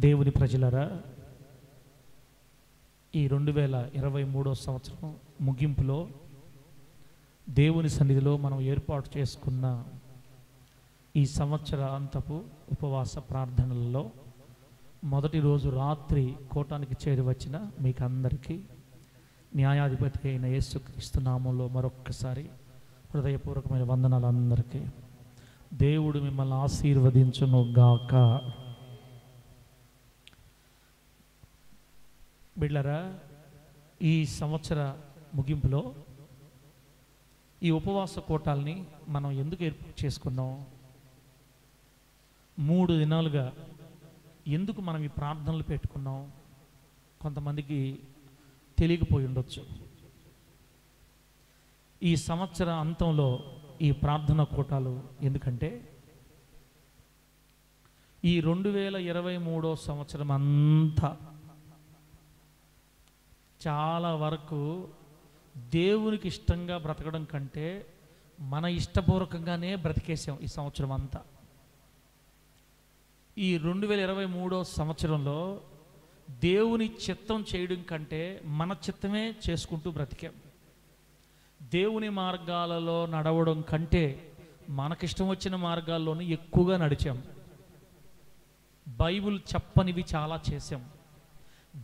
దేవుని ప్రజలరా, ఈ 2023 సంవత్సరం ముగింపులో దేవుని సన్నిధిలో మనం ఏర్పాటు చేసుకున్న ఈ సంవత్సరాంతపు ఉపవాస ప్రార్థనలలో మొదటి రోజు రాత్రి కోటానికి చేరి వచ్చిన మీకు అందరికీ న్యాయాధిపతి అయిన యేసుక్రీస్తు నామంలో మరొక్కసారి హృదయపూర్వకమైన వందనాలు. అందరికీ దేవుడు మిమ్మల్ని ఆశీర్వదించును గాక. బిడ్డలారా, ఈ సంవత్సర ముగింపులో ఈ ఉపవాస కోటాల్ని మనం ఎందుకు ఏర్పాటు చేసుకున్నాం? 3 దినాలుగా ఎందుకు మనం ఈ ప్రార్థనలు పెట్టుకున్నాం? కొంతమందికి తెలియకపోయి ఉండొచ్చు. ఈ సంవత్సర అంతంలో ఈ ప్రార్థన కోటాలు ఎందుకంటే, ఈ 2023 సంవత్సరం అంతా చాలా వరకు దేవునికి ఇష్టంగా బ్రతకడం కంటే మన ఇష్టపూర్వకంగానే బ్రతికేసాం. ఈ సంవత్సరం అంతా ఈ 2023 సంవత్సరంలో దేవుని చిత్తం చేయడం కంటే మన చిత్తమే చేసుకుంటూ బ్రతికాం. దేవుని మార్గాలలో నడవడం కంటే మనకిష్టం వచ్చిన మార్గాల్లోనే ఎక్కువగా నడిచాం. బైబిల్ చెప్పనివి చాలా చేశాం,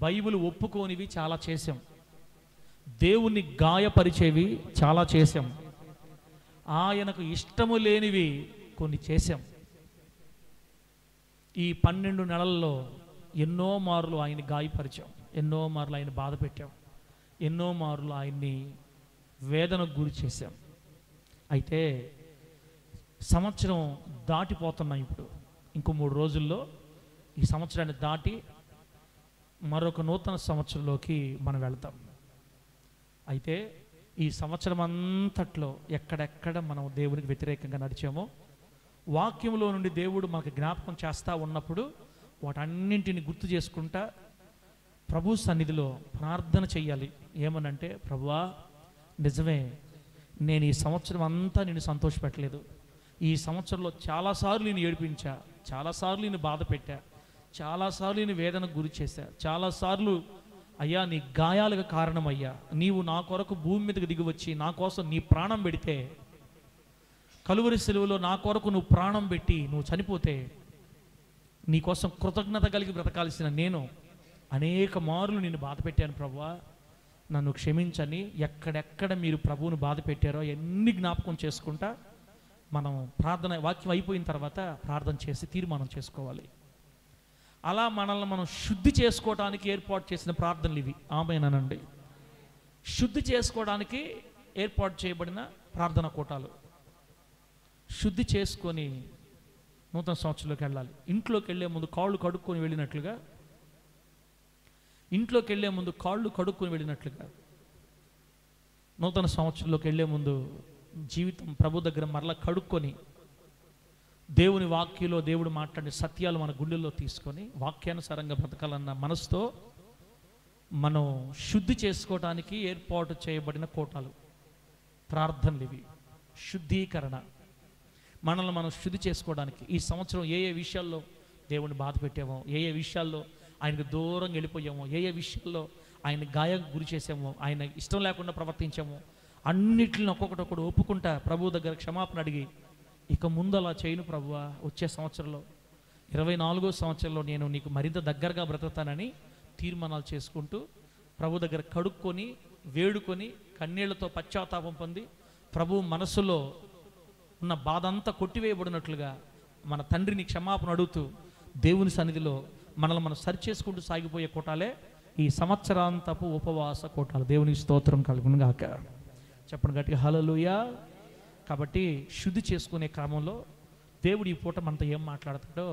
బైబిల్ ఒప్పుకోనివి చాలా చేశాం, దేవుణ్ణి గాయపరిచేవి చాలా చేశాం, ఆయనకు ఇష్టము లేనివి కొన్ని చేశాం. ఈ 12 నెలల్లో ఎన్నో మార్లు ఆయన్ని గాయపరిచాం, ఎన్నో మార్లు ఆయన బాధ పెట్టాం, ఎన్నో మార్లు ఆయన్ని వేదనకు గురి చేశాం. అయితే సంవత్సరం దాటిపోతున్నాం. ఇప్పుడు ఇంకో 3 రోజుల్లో ఈ సంవత్సరాన్ని దాటి మరొక నూతన సంవత్సరంలోకి మనం వెళ్తాం. అయితే ఈ సంవత్సరం అంతట్లో ఎక్కడెక్కడ మనం దేవునికి వ్యతిరేకంగా నడిచామో, వాక్యంలో నుండి దేవుడు మనకు జ్ఞాపకం చేస్తూ ఉన్నప్పుడు వాటన్నింటిని గుర్తు చేసుకుంటా ప్రభు సన్నిధిలో ప్రార్థన చెయ్యాలి. ఏమనంటే, ప్రభువా నిజమే, నేను ఈ సంవత్సరం అంతా నేను సంతోషపెట్టలేదు. ఈ సంవత్సరంలో చాలాసార్లు నేను ఏడిపించా, చాలాసార్లు నేను బాధ పెట్టా, చాలాసార్లు నేను వేదనకు గురి చేశా, చాలాసార్లు అయ్యా నీ గాయాలకు కారణమయ్యా. నీవు నా కొరకు భూమి మీదకి దిగి వచ్చి నా కోసం నీ ప్రాణం పెడితే, కలువరి సెలువులో నా కొరకు నువ్వు ప్రాణం పెట్టి నువ్వు చనిపోతే, నీ కోసం కృతజ్ఞత కలిగి బ్రతకాల్సిన నేను అనేక మార్లు నిన్ను బాధ పెట్టాను ప్రభువా, నన్ను క్షమించని. ఎక్కడెక్కడ మీరు ప్రభువును బాధ పెట్టారో ఎన్ని జ్ఞాపకం చేసుకుంటా మనం ప్రార్థన వాక్యం అయిపోయిన తర్వాత ప్రార్థన చేసి తీర్మానం చేసుకోవాలి. అలా మనల్ని మనం శుద్ధి చేసుకోవడానికి ఏర్పాటు చేసిన ప్రార్థనలు ఇవి. ఆమేనండి. శుద్ధి చేసుకోవడానికి ఏర్పాటు చేయబడిన ప్రార్థన కూటాలు. శుద్ధి చేసుకొని నూతన సంవత్సరంలోకి వెళ్ళాలి. ఇంట్లోకి వెళ్ళే ముందు కాళ్ళు కడుక్కొని వెళ్ళినట్లుగా, ఇంట్లోకి వెళ్ళే ముందు కాళ్ళు కడుక్కొని వెళ్ళినట్లుగా, నూతన సంవత్సరంలోకి వెళ్ళే ముందు జీవితం ప్రభు దగ్గర మరలా కడుక్కొని, దేవుని వాక్యంలో దేవుడు మాట్లాడే సత్యాలు మన గుండెల్లో తీసుకొని వాక్యానుసారంగా బ్రతకాలన్న మనసుతో మనం శుద్ధి చేసుకోవడానికి ఏర్పాటు చేయబడిన కోటాలు, ప్రార్థనలు ఇవి. శుద్ధీకరణ, మనల్ని మనం శుద్ధి చేసుకోవడానికి. ఈ సంవత్సరం ఏ ఏ విషయాల్లో దేవుని బాధ పెట్టామో, ఏ ఏ విషయాల్లో ఆయనకు దూరంగా వెళ్ళిపోయామో, ఏ ఏ విషయాల్లో ఆయన గాయం గురి చేసామో, ఆయన ఇష్టం లేకుండా ప్రవర్తించామో, అన్నిటిని ఒక్కొక్కటి ఒప్పుకుంటా ప్రభు దగ్గర క్షమాపణ అడిగి, ఇక ముందు అలా చేయను ప్రభువా, వచ్చే సంవత్సరంలో 24వ సంవత్సరంలో నేను నీకు మరింత దగ్గరగా బ్రతుకుతానని తీర్మానాలు చేసుకుంటూ ప్రభు దగ్గర కడుక్కొని వేడుకొని కన్నీళ్లతో పశ్చాత్తాపం పొంది ప్రభు మనసులో ఉన్న బాధ అంతా కొట్టివేయబడినట్లుగా మన తండ్రిని క్షమాపణ అడుగుతూ దేవుని సన్నిధిలో మనల్ని మనం సరిచేసుకుంటూ సాగిపోయే కోటాలే ఈ సంవత్సరాంతపు ఉపవాస కోటాలు. దేవునికి స్తోత్రం కలుగును గాక. చెప్పండి గట్టిగా హల్లెలూయా. కాబట్టి శుద్ధి చేసుకునే క్రమంలో దేవుడు ఈ పూట మనతో ఏం మాట్లాడతాడో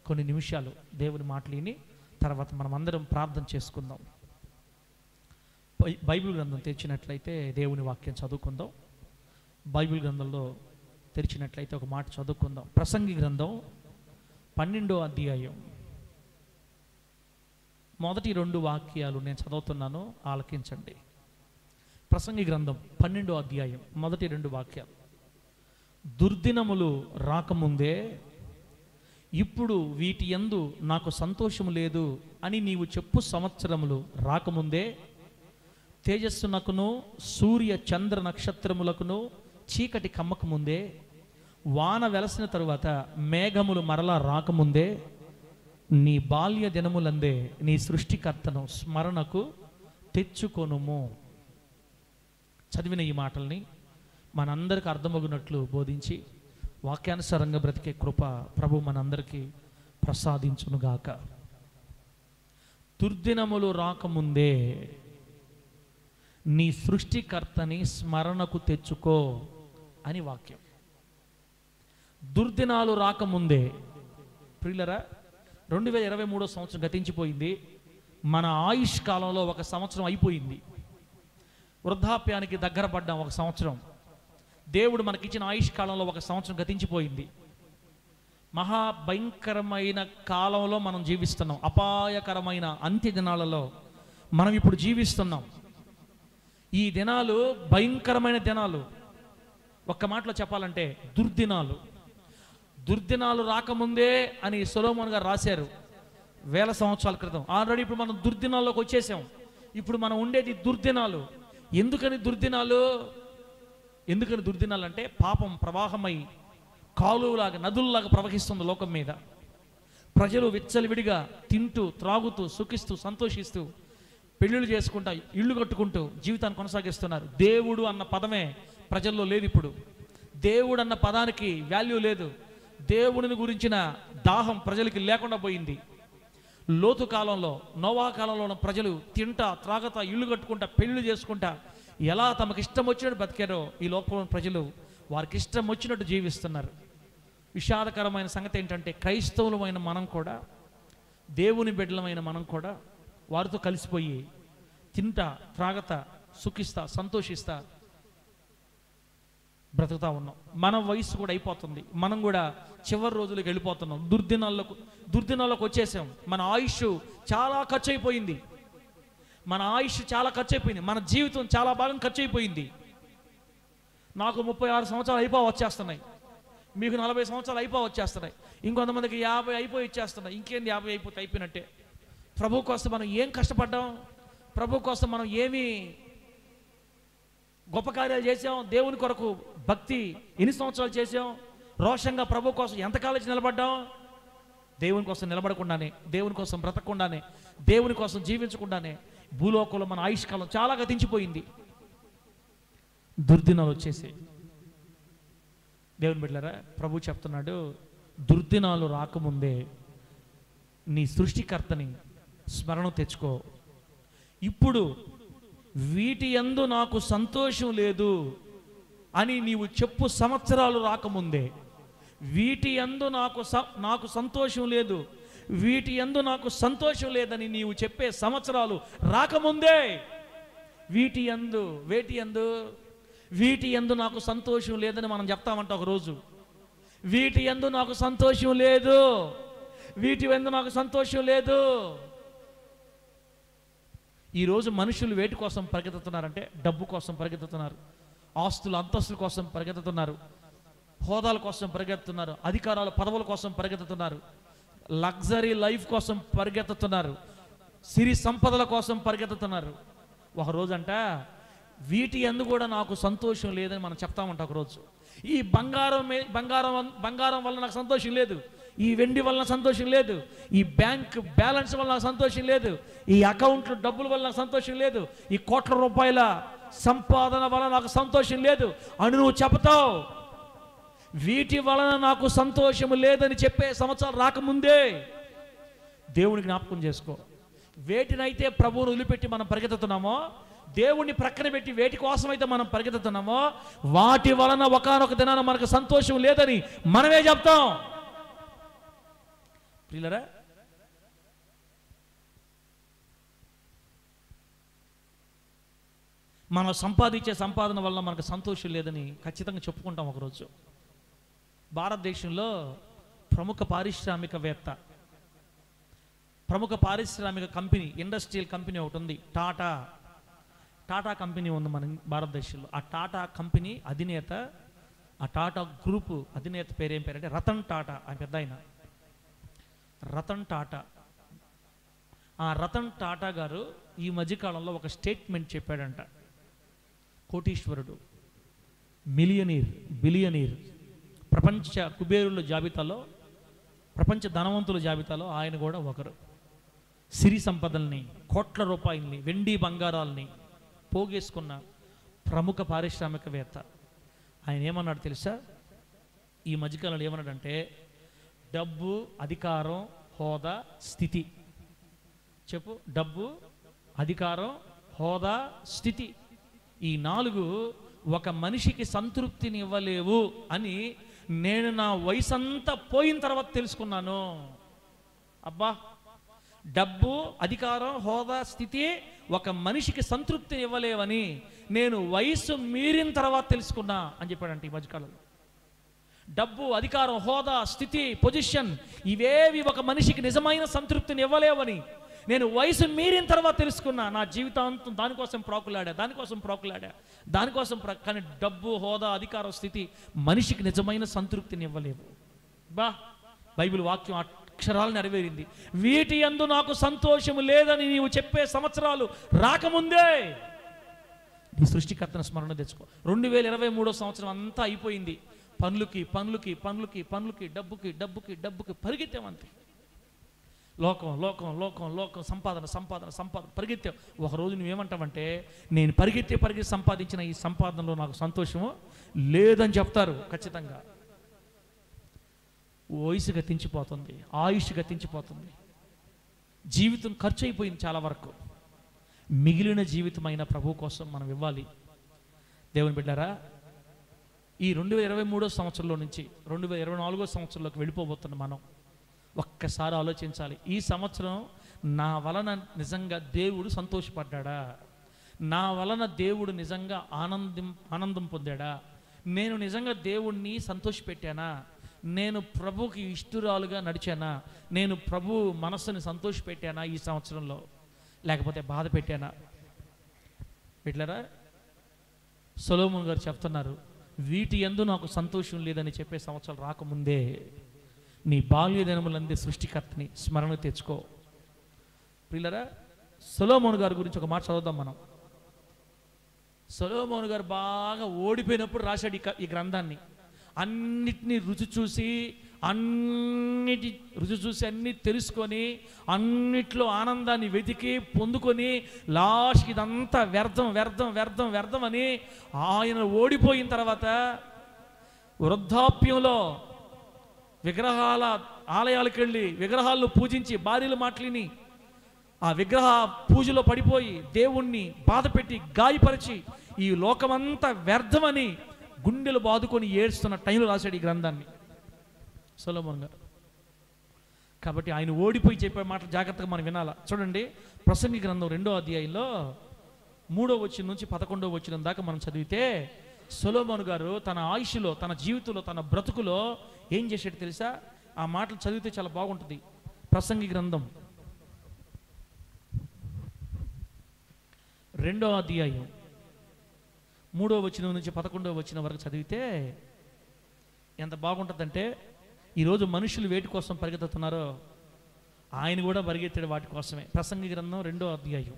కొన్ని నిమిషాలు దేవుని మాటలిని తర్వాత మనం అందరం ప్రార్థన చేసుకుందాం. బైబిల్ గ్రంథం తెరిచినట్లయితే దేవుని వాక్యం చదువుకుందాం. బైబిల్ గ్రంథంలో తెరిచినట్లయితే ఒక మాట చదువుకుందాం. ప్రసంగి గ్రంథం 12వ అధ్యాయం మొదటి 2 వాక్యాలు నేను చదువుతున్నాను, ఆలకించండి. ప్రసంగి గ్రంథం 12వ అధ్యాయం మొదటి 2 వాక్యాలు. దుర్దినములు రాకముందే ఇప్పుడు వీటి యందు నాకు సంతోషము లేదు అని నీవు చెప్పు సంవత్సరములు రాకముందే తేజస్సునకును సూర్య చంద్ర నక్షత్రములకును చీకటి కమ్మకముందే వాన వెలసిన తరువాత మేఘములు మరలా రాకముందే నీ బాల్య దినములందే నీ సృష్టికర్తను స్మరణకు తెచ్చుకొనుము. చదివిన ఈ మాటల్ని మనందరికి అర్థమగునట్లు బోధించి వాక్యానుసారంగా బ్రతికే కృప ప్రభు మనందరికీ ప్రసాదించునుగాక. దుర్దినములు రాకముందే నీ సృష్టికర్తని స్మరణకు తెచ్చుకో అని వాక్యం. దుర్దినాలు రాకముందే, ప్రియులరా, 2023 సంవత్సరం గతించిపోయింది. మన ఆయుష్ కాలంలో ఒక సంవత్సరం అయిపోయింది. వృద్ధాప్యానికి దగ్గర పడ్డాం. ఒక సంవత్సరం దేవుడు మనకిచ్చిన ఆయుష్ కాలంలో ఒక సంవత్సరం గతించిపోయింది. మహాభయంకరమైన కాలంలో మనం జీవిస్తున్నాం. అపాయకరమైన అంత్య దినాలలో మనం ఇప్పుడు జీవిస్తున్నాం. ఈ దినాలు భయంకరమైన దినాలు. ఒక్క మాటలో చెప్పాలంటే దుర్దినాలు. దుర్దినాలు రాకముందే అని సొలొమోన్ గారు రాశారు వేల సంవత్సరాల క్రితం. ఆల్రెడీ ఇప్పుడు మనం దుర్దినాల్లోకి వచ్చేసాం. ఇప్పుడు మనం ఉండేది దుర్దినాలు. ఎందుకని దుర్దినాలు? ఎందుకని దుర్దినాలు అంటే పాపం ప్రవాహమై కాలువలాగా నదుల్లాగా ప్రవహిస్తుంది లోకం మీద. ప్రజలు విచ్చలవిడిగా తింటూ త్రాగుతూ సుఖిస్తూ సంతోషిస్తూ పెళ్ళిళ్ళు చేసుకుంటా ఇళ్ళు కట్టుకుంటూ జీవితాన్ని కొనసాగిస్తున్నారు. దేవుడు అన్న పదమే ప్రజల్లో లేదు. ఇప్పుడు దేవుడు అన్న పదానికి వాల్యూ లేదు. దేవుడిని గురించిన దాహం ప్రజలకి లేకుండా పోయింది. లోతు కాలంలో, నోవా కాలంలో ఉన్న ప్రజలు తింటా త్రాగతా ఇళ్ళు కట్టుకుంటా పెళ్ళిళ్ళు చేసుకుంటా ఎలా తమకు ఇష్టం వచ్చినట్టు బతికారో ఈ లోకంలో ప్రజలు వారికి ఇష్టం వచ్చినట్టు జీవిస్తున్నారు. విషాదకరమైన సంగతి ఏంటంటే క్రైస్తవులమైన మనం కూడా, దేవుని బిడ్డలమైన మనం కూడా వారితో కలిసిపోయి తింటా త్రాగతా సుఖిస్తా సంతోషిస్తా బ్రతుకుతా ఉన్నాం. మన వయసు కూడా అయిపోతుంది. మనం కూడా చివరి రోజులకు వెళ్ళిపోతున్నాం. దుర్దినాల్లోకి వచ్చేసాం. మన ఆయుష్ చాలా ఖర్చు అయిపోయింది. మన జీవితం చాలా భాగం ఖర్చు అయిపోయింది. నాకు 36 సంవత్సరాలు వచ్చేస్తున్నాయి. మీకు 40 సంవత్సరాలు వచ్చేస్తున్నాయి. ఇంకొంతమందికి 50 అయిపోయి వచ్చేస్తున్నాయి. ఇంకేంది 50 అయిపోయినట్టే. ప్రభు కోసం మనం ఏం కష్టపడ్డాం? ప్రభు కోసం మనం ఏమి గొప్ప కార్యాలు చేసాం? దేవుని కొరకు భక్తి ఎన్ని సంవత్సరాలు చేసాం? రోషంగా ప్రభు కోసం ఎంతకాలం నిలబడ్డాం? దేవుని కోసం నిలబడకుండానే, దేవుని కోసం బ్రతకకుండానే, దేవుని కోసం జీవించకుండానే భూలోకంలో మన ఆయుష్కాలం చాలా గతించిపోయింది. దుర్దినాలు వచ్చేసి దేవుని బిడ్డలారా, ప్రభు చెప్తున్నాడు, దుర్దినాలు రాకముందే నీ సృష్టికర్తని స్మరణ తెచ్చుకో. ఇప్పుడు వీటి యందు నాకు సంతోషం లేదు అని నీవు చెప్పు సంవత్సరాలు రాకముందే, వీటి యందు నాకు సంతోషం లేదు, వీటి యందు నాకు సంతోషం లేదని నీవు చెప్పే సంవత్సరాలు రాకముందే, వీటి యందు నాకు సంతోషం లేదని మనం చెప్తామంట ఒకరోజు. వీటి యందు నాకు సంతోషం లేదు, వీటి యందు నాకు సంతోషం లేదు. ఈరోజు మనుషులు వేటి కోసం పరిగెత్తుతున్నారంటే డబ్బు కోసం పరిగెత్తుతున్నారు, ఆస్తులు అంతస్తుల కోసం పరిగెత్తుతున్నారు, హోదాల కోసం పరిగెత్తుతున్నారు, అధికారాల పదవుల కోసం పరిగెత్తుతున్నారు, లగ్జరీ లైఫ్ కోసం పరిగెత్తుతున్నారు, సిరి సంపదల కోసం పరిగెత్తుతున్నారు. ఒకరోజంట వీటి యందు కూడా నాకు సంతోషం లేదని మనం చెప్తామంట ఒకరోజు. ఈ బంగారం వల్ల నాకు సంతోషం లేదు, ఈ వెండి వల్ల సంతోషం లేదు, ఈ బ్యాంక్ బ్యాలెన్స్ వల్ల నాకు సంతోషం లేదు, ఈ అకౌంట్లో డబ్బుల వల్ల నాకు సంతోషం లేదు, ఈ కోట్ల రూపాయల సంపాదన వల్ల నాకు సంతోషం లేదు అని నువ్వు చెప్తావు. వీటి వలన నాకు సంతోషం లేదని చెప్పే సంవత్సరాలు రాకముందే దేవుని జ్ఞాపకం చేసుకో. వేటినైతే ప్రభువును వదిలిపెట్టి మనం పరిగెత్తుతున్నామో, దేవుణ్ణి ప్రక్కన పెట్టి వేటి కోసమైతే మనం పరిగెత్తుతున్నామో, వాటి వలన ఒకానొక దినాన మనకు సంతోషం లేదని మనమే చెప్తాం. ప్రియులరా, మనం సంపాదించే సంపాదన వల్ల మనకు సంతోషం లేదని ఖచ్చితంగా చెప్పుకుంటాం ఒకరోజు. భారతదేశంలో ప్రముఖ పారిశ్రామికవేత్త, ప్రముఖ పారిశ్రామిక కంపెనీ, ఇండస్ట్రియల్ కంపెనీ ఒకటి ఉంది, టాటా కంపెనీ ఉంది మన భారతదేశంలో. ఆ టాటా కంపెనీ అధినేత, ఆ టాటా గ్రూప్ అధినేత పేరేం పేరంటే రతన్ టాటా. ఆయన పెద్ద ఆయన రతన్ టాటా. ఆ రతన్ టాటా గారు ఈ మధ్యకాలంలో ఒక స్టేట్మెంట్ చెప్పాడంట. కోటీశ్వరుడు, బిలియనీర్, ప్రపంచ కుబేరుల జాబితాలో, ప్రపంచ ధనవంతుల జాబితాలో ఆయన కూడా ఒకరు. సిరి సంపదల్ని, కోట్ల రూపాయల్ని, వెండి బంగారాల్ని పోగేసుకున్న ప్రముఖ పారిశ్రామికవేత్త. ఆయన ఏమన్నాడు తెలుసా? ఈ మధ్యకాలంలో ఏమన్నాడంటే, డబ్బు, అధికారం, హోదా, స్థితి. చెప్పు. డబ్బు, అధికారం, హోదా, స్థితి, ఈ 4 ఒక మనిషికి సంతృప్తిని ఇవ్వలేవు అని నేను నా వయసంతా పోయిన తర్వాత తెలుసుకున్నాను. అబ్బా, డబ్బు, అధికారం, హోదా, స్థితి ఒక మనిషికి సంతృప్తిని ఇవ్వలేవని నేను వయసు మీరిన తర్వాత తెలుసుకున్నా అని చెప్పాడంట ఈ మధ్యకాలంలో. డబ్బు, అధికారం, హోదా, స్థితి, పొజిషన్ ఇవేవి ఒక మనిషికి నిజమైన సంతృప్తిని ఇవ్వలేవని నేను వయసు మీరిన తర్వాత తెలుసుకున్నా. నా జీవితాంతం దానికోసం ప్రాకులాడా. కానీ డబ్బు, హోదా, అధికారం, స్థితి మనిషికి నిజమైన సంతృప్తిని ఇవ్వలేవు. బా, బైబిల్ వాక్యం అక్షరాలు నెరవేరింది. వీటి యందు నాకు సంతోషము లేదని నీవు చెప్పే సంవత్సరాలు రాకముందే నీ సృష్టికర్తను స్మరణ తెచ్చుకో. 2023 సంవత్సరం అంతా అయిపోయింది. పనులకి, డబ్బుకి పరిగెత్తామంతే. లోకం, సంపాదన పరిగెత్తావు. ఒకరోజు నువ్వేమంటావంటే, నేను పరిగెత్తి సంపాదించిన ఈ సంపాదనలో నాకు సంతోషము లేదని చెప్తారు ఖచ్చితంగా. వయసు గతించిపోతుంది, ఆయుష్ గతించిపోతుంది, జీవితం ఖర్చు అయిపోయింది చాలా వరకు. మిగిలిన జీవితమైన ప్రభు కోసం మనం ఇవ్వాలి. దేవుని బిడ్డారా, ఈ 2023 సంవత్సరంలో నుంచి 2024 సంవత్సరంలోకి వెళ్ళిపోబోతున్న మనం ఒక్కసారి ఆలోచించాలి. ఈ సంవత్సరం నా వలన నిజంగా దేవుడు సంతోషపడ్డా? నా వలన దేవుడు నిజంగా ఆనందం పొందాడా? నేను నిజంగా దేవుణ్ణి సంతోషపెట్టానా? నేను ప్రభుకి ఇష్టురాలుగా నడిచానా? నేను ప్రభు మనస్సుని సంతోషపెట్టానా ఈ సంవత్సరంలో? లేకపోతే బాధ పెట్టానా? బిడ్డలారా, సొలొమోను గారు చెప్తున్నారు, వీటి యందు నాకు సంతోషం లేదని చెప్పే సంవత్సరాలు రాకముందే నీ బాల్య దినములందే సృష్టికర్తని స్మరణ తెచ్చుకో. ప్రియులారా, సొలొమోను గారి గురించి ఒక మాట చదువుదాం మనం. సొలొమోను గారు బాగా ఓడిపోయినప్పుడు రాశాడు ఈ గ్రంథాన్ని. అన్నిటినీ రుచి చూసి అన్ని తెలుసుకొని అన్నిట్లో ఆనందాన్ని వెతికి పొందుకొని లాస్ట్కి ఇదంతా వ్యర్థం అని ఆయన ఓడిపోయిన తర్వాత వృద్ధాప్యంలో విగ్రహాల ఆలయాలకు వెళ్ళి విగ్రహాలను పూజించి భార్యలు మాటలిని ఆ విగ్రహ పూజలో పడిపోయి దేవుణ్ణి బాధపెట్టి గాయపరిచి ఈ లోకమంతా వ్యర్థమని గుండెలు బాదుకొని ఏడుస్తున్న టైంలో రాశాడు ఈ గ్రంథాన్ని సొలొమోను గారు. కాబట్టి ఆయన ఓడిపోయి చెప్పే మాటలు జాగ్రత్తగా మనం వినాలా. చూడండి, ప్రసంగి గ్రంథం 2వ అధ్యాయంలో 3వ వచనం నుంచి 11వ వచనం దాకా మనం చదివితే సొలొమోను గారు తన ఆయుష్లో, తన జీవితంలో, తన బ్రతుకులో ఏం చేశాడు తెలుసా? ఆ మాటలు చదివితే చాలా బాగుంటుంది. ప్రసంగి గ్రంథం 2వ అధ్యాయం 3వ వచనం నుంచి 11వ వచనం వరకు చదివితే ఎంత బాగుంటుందంటే, ఈరోజు మనుషులు వేటి కోసం పరిగెత్తుతున్నారో ఆయన కూడా పరిగెత్తాడు వాటి కోసమే. ప్రసంగి గ్రంథం 2వ అధ్యాయం,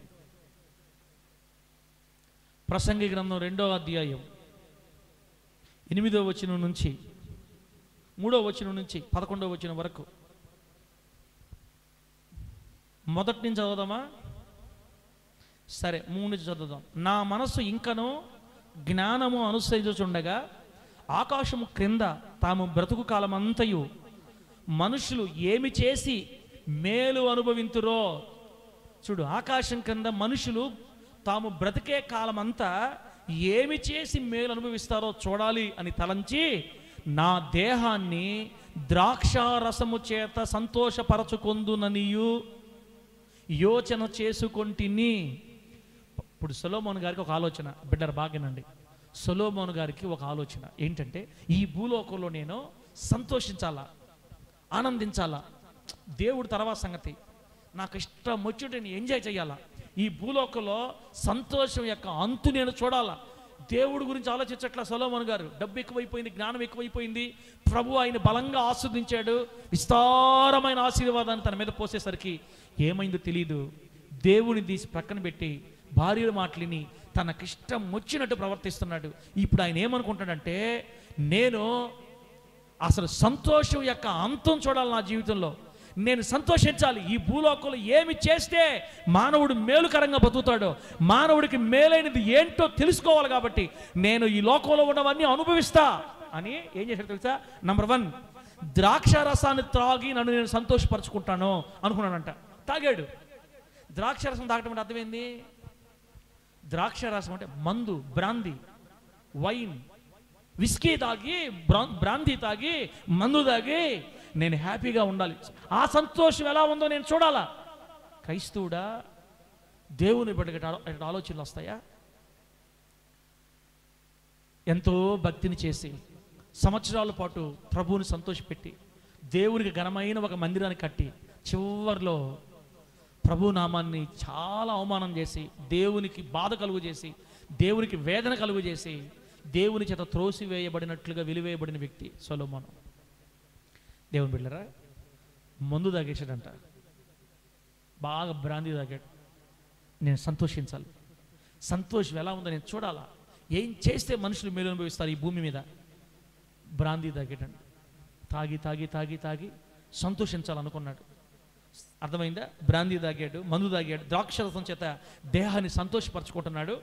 ప్రసంగి గ్రంథం 2వ అధ్యాయం 8వ వచనం నుంచి 3వ వచనం నుంచి 11వ వచనం వరకు మొదటి నుంచి చదువుదామా? సరే, 3 నుంచి చదువుదాం. నా మనస్సు ఇంకనూ జ్ఞానము అనుసరించుచుండగా ఆకాశము క్రింద తాము బ్రతుకు కాలమంతయు మనుషులు ఏమి చేసి మేలు అనుభవింతురో. చూడు, ఆకాశం క్రింద మనుషులు తాము బ్రతికే కాలమంతా ఏమి చేసి మేలు అనుభవిస్తారో చూడాలి అని తలంచి నా దేహాన్ని ద్రాక్షారసము చేత సంతోషపరచుకొందుననియు యోచన చేసుకొంటిని. ఇప్పుడు సొలొమోను గారికి ఒక ఆలోచన, బిడ్డరు బాగేనండి. సొలొమోను గారికి ఒక ఆలోచన ఏంటంటే, ఈ భూలోకంలో నేను సంతోషించాలా, ఆనందించాలా, దేవుడు తర్వాత సంగతి, నాకు ఇష్టం వచ్చి నేను ఎంజాయ్ చేయాలా, ఈ భూలోకంలో సంతోషం యొక్క అంతు నేను చూడాలా, దేవుడి గురించి ఆలోచించట్ల సొలొమోను గారు. డబ్బు ఎక్కువైపోయింది, జ్ఞానం ఎక్కువైపోయింది, ప్రభు ఆయన బలంగా ఆస్వాదించాడు, విస్తారమైన ఆశీర్వాదాన్ని తన మీద పోసేసరికి ఏమైందో తెలియదు. దేవుని తీసి ప్రక్కన పెట్టి భార్యల మాటలిని తనకిష్టం వచ్చినట్టు ప్రవర్తిస్తున్నాడు. ఇప్పుడు ఆయన ఏమనుకుంటాడంటే, నేను అసలు సంతోషం యొక్క అంతం చూడాలి నా జీవితంలో, నేను సంతోషించాలి. ఈ భూలోకంలో ఏమి చేస్తే మానవుడు మేలుకరంగా బతుకుతాడో, మానవుడికి మేలైనది ఏంటో తెలుసుకోవాలి. కాబట్టి నేను ఈ లోకంలో ఉన్నవన్నీ అనుభవిస్తా అని ఏం చేశాడు తెలుసా? నంబర్ 1, ద్రాక్ష రసాన్ని త్రాగి నన్ను నేను సంతోషపరచుకుంటాను అనుకున్నానంట. తాగాడు. ద్రాక్ష రసం తాగటం అంటే అర్థమైంది. ద్రాక్ష రసం అంటే మందు, బ్రాందీ, వైన్, విస్కీ తాగి, బ్రాందీ తాగి, మందు తాగి నేను హ్యాపీగా ఉండాలి. ఆ సంతోషం ఎలా ఉందో నేను చూడాలా. క్రైస్తవుడా, దేవుని బిడ్డకి ఆలోచనలు వస్తాయా? ఎంతో భక్తిని చేసి సంవత్సరాల పాటు ప్రభువుని సంతోషపెట్టి దేవునికి ఘనమైన ఒక మందిరాన్ని కట్టి చివరిలో ప్రభు నామాన్ని చాలా అవమానం చేసి, దేవునికి బాధ కలుగు చేసి, దేవునికి వేదన కలుగు చేసి, దేవుని చేత త్రోసివేయబడినట్లుగా వెలివేయబడిన వ్యక్తి సొలొమోను. దేవుని బిడ్డలారా, మందు తాగేసాడంట, బాగా బ్రాందీ తాగాడు. నేను సంతోషించాలి, సంతోషం ఎలా ఉందో నేను చూడాలా, ఏం చేస్తే మనుషులు మేలు అనుభవిస్తారు ఈ భూమి మీద. బ్రాందీ తాగాడండి. తాగి తాగి తాగి తాగి సంతోషించాలనుకున్నాడు. అర్థమైందా? బ్రాందీ తాగాడు, మందు తాగాడు, ద్రాక్షరసం చేత దేహాన్ని సంతోషపరచుకుంటున్నాడు.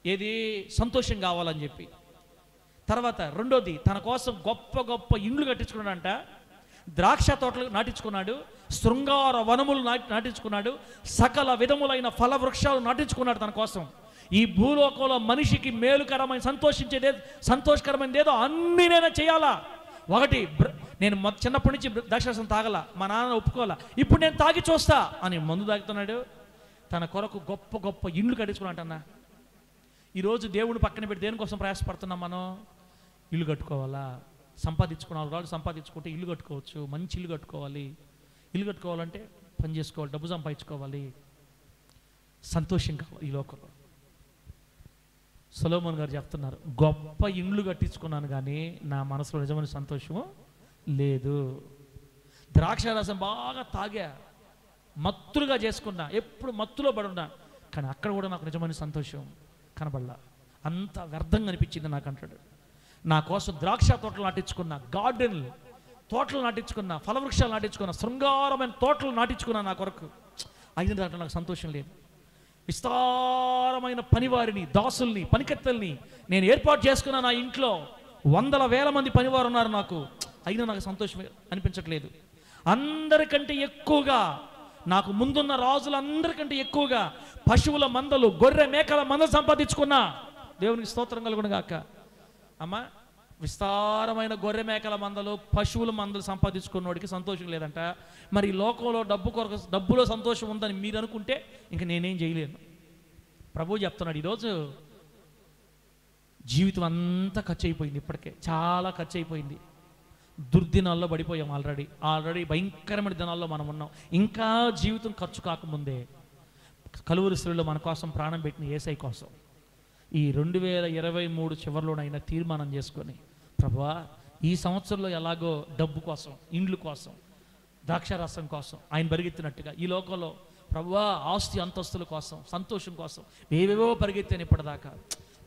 ఏది? సంతోషం కావాలని చెప్పి. తర్వాత రెండోది, తన కోసం గొప్ప గొప్ప ఇండ్లు కట్టించుకున్నాడంట, ద్రాక్ష తోటలు నాటించుకున్నాడు, శృంగార వనములు నాటించుకున్నాడు, సకల విధములైన ఫల వృక్షాలు నాటించుకున్నాడు తన కోసం. ఈ భూలోకంలో మనిషికి మేలుకరమైన సంతోషకరమైనది ఏదో అన్నీ నేను చేయాలా. ఒకటి, నేను చిన్నప్పటి నుంచి ద్రాక్షరసం తాగల, మా నాన్న ఒప్పుకోవాలా, ఇప్పుడు నేను తాగి చూస్తా అని మందు తాగుతున్నాడు. తన కొరకు గొప్ప గొప్ప ఇండ్లు కట్టించుకున్నాడన్నా. ఈరోజు దేవుడిని పక్కన పెట్టి దేనికోసం ప్రయాసపడుతున్నాం మనం? ఇల్లు కట్టుకోవాలా, సంపాదించుకున్న వాళ్ళు సంపాదించుకుంటే ఇల్లు కట్టుకోవచ్చు, మంచి ఇల్లు కట్టుకోవాలి. ఇల్లు కట్టుకోవాలంటే పని చేసుకోవాలి, డబ్బు సంపాదించుకోవాలి, సంతోషం కావాలి ఈ లోకంలో. సొలొమోను గారు చెప్తున్నారు, గొప్ప ఇండ్లు కట్టించుకున్నాను కానీ నా మనసులో నిజమైన సంతోషము లేదు. ద్రాక్షారసం బాగా తాగా, మత్తులుగా చేసుకున్నా, ఎప్పుడు మత్తులో పడున్నా, కానీ అక్కడ కూడా నాకు నిజమైన సంతోషం కనబడలా, అంత వ్యర్థంగా అనిపించింది నాకు అంటాడు. నా కోసం ద్రాక్ష తోటలు నాటించుకున్నా, గార్డెన్ తోటలు నాటించుకున్నా, ఫలవృక్షాలు నాటించుకున్నా, శృంగారమైన తోటలు నాటించుకున్నా నా కొరకు, అయిన దాంట్లో నాకు సంతోషం లేదు. విస్తారమైన పనివారిని, దాసుల్ని, పనికత్తెల్ని నేను ఏర్పాటు చేసుకున్నా నా ఇంట్లో, వందల వేల మంది పనివారు ఉన్నారు నాకు, అయినా నాకు సంతోషం అనిపించట్లేదు. అందరికంటే ఎక్కువగా, నాకు ముందున్న రాజులందరికంటే ఎక్కువగా పశువుల మందలు, గొర్రె మేకల మందలు సంపాదించుకున్నా. దేవునికి స్తోత్రం కలుగును గాక. అమ్మా, విస్తారమైన గొర్రె మేకల మందలు, పశువుల మందలు సంపాదించుకున్నవాడికి సంతోషం లేదంట. మరి లోకంలో డబ్బులో సంతోషం ఉందని మీరు అనుకుంటే ఇంక నేనేం చేయలేను. ప్రభు చెప్తున్నాడు, ఈరోజు జీవితం అంతా ఖర్చు అయిపోయింది, ఇప్పటికే చాలా ఖర్చు అయిపోయింది. దుర్దినాల్లో పడిపోయాం. ఆల్రెడీ భయంకరమైన దినాల్లో మనం ఉన్నాం. ఇంకా జీవితం ఖర్చు కాకముందే కలువరి శ్రీలో మన కోసం ప్రాణం పెట్టిన యేసయ్య కోసం ఈ 2023 చివరిలోనైనా తీర్మానం చేసుకొని, ప్రభువా ఈ సంవత్సరంలో ఎలాగో డబ్బు కోసం, ఇండ్లు కోసం, ద్రాక్షారసం కోసం ఆయన పరిగెత్తినట్టుగా ఈ లోకంలో ప్రభువా ఆస్తి అంతస్తుల కోసం, సంతోషం కోసం ఏవేవో పరిగెత్తాను ఇప్పటిదాకా.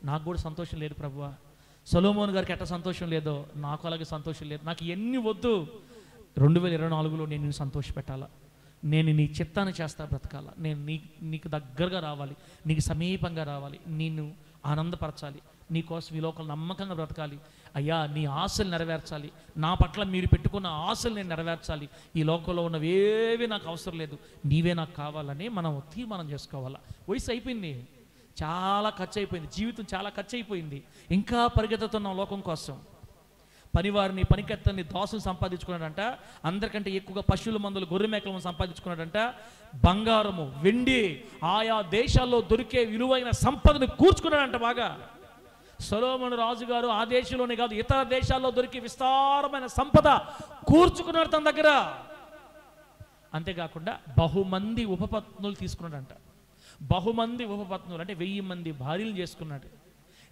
నాకు కూడా సంతోషం లేదు ప్రభువా. సొలొమోను గారికి ఎట్ట సంతోషం లేదో నాకు అలాగే సంతోషం లేదు. నాకు ఎన్ని వద్దు, 2024లో నేను నిన్ను సంతోషపెట్టాలా, నేను నీ చిత్తాన్ని చేస్తా బ్రతకాలా, నేను నీకు దగ్గరగా రావాలి, నీకు సమీపంగా రావాలి, నిన్ను ఆనందపరచాలి, నీ కోసం ఈ లోకంలో నమ్మకంగా బ్రతకాలి. అయ్యా నీ ఆశలు నెరవేర్చాలి, నా పట్ల మీరు పెట్టుకున్న ఆశలు నేను నెరవేర్చాలి, ఈ లోకంలో ఉన్నవేవి నాకు అవసరం లేదు, నీవే నాకు కావాలని మనం తీర్మానం చేసుకోవాలా. వయసు అయిపోయింది, చాలా ఖర్చు అయిపోయింది, జీవితం చాలా ఖర్చు అయిపోయింది, ఇంకా పరిగెత్తుతున్నాం లోకం కోసం. పనివారిని, పనికెత్తని, దాసులు సంపాదించుకున్నాడంట. అందరికంటే ఎక్కువగా పశువుల మందులు, గొర్రె మేకలను సంపాదించుకున్నాడంట. బంగారము, వెండి, ఆయా దేశాల్లో దొరికే విలువైన సంపదను కూర్చుకున్నాడంట బాగా. సొలొమోను రాజుగారు ఆ దేశంలోనే కాదు, ఇతర దేశాల్లో దొరికే విస్తారమైన సంపద కూర్చుకున్నాడు తన దగ్గర. అంతేకాకుండా బహుమంది ఉపపత్నులు తీసుకున్నాడంట. బహుమంది ఉపపత్నులు అంటే 1000 మంది భార్యలు చేసుకున్నాడు.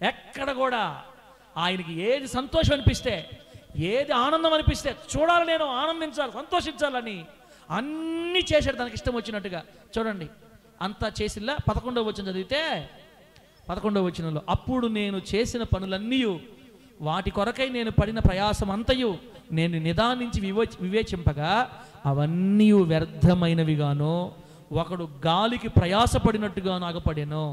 ఎక్కడ కూడా ఆయనకి ఏది సంతోషం అనిపిస్తే, ఏది ఆనందం అనిపిస్తే, చూడాలి, నేను ఆనందించాలి, సంతోషించాలని అన్నీ చేశాడు తనకి ఇష్టం వచ్చినట్టుగా. చూడండి, అంతా చేసిల్లా 11వ వచనం చదివితే, 11వ వచనంలో, అప్పుడు నేను చేసిన పనులన్నీ, వాటి కొరకై నేను పడిన ప్రయాసం అంతయు నేను నిదానించి వివేచింపగా అవన్నీ వ్యర్థమైనవిగాను, ఒకడు గాలికి ప్రయాసపడినట్టుగాను ఆగపడెను.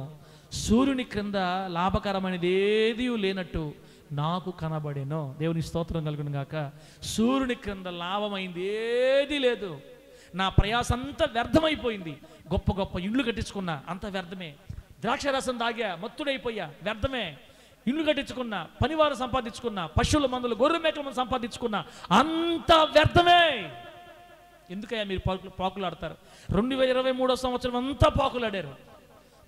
సూర్యుని క్రింద లాభకరమైనది ఏదీ లేనట్టు నాకు కనబడెను. దేవుని స్తోత్రం కలుగును గాక. సూర్యుని క్రింద లాభమైంది ఏదీ లేదు. నా ప్రయాస అంతా వ్యర్థమైపోయింది. గొప్ప గొప్ప ఇండ్లు కట్టించుకున్నా, అంత వ్యర్థమే. ద్రాక్షరసం తాగా, మత్తుడైపోయా, వ్యర్థమే. ఇల్లు కట్టించుకున్నా, పనివారు సంపాదించుకున్నా, పశువుల మందులు, గొర్రె మేకల మందు సంపాదించుకున్నా, అంత వ్యర్థమే. ఎందుకయ్యా మీరు పాకులాడతారు? 2023 సంవత్సరం అంతా పాకులాడారు.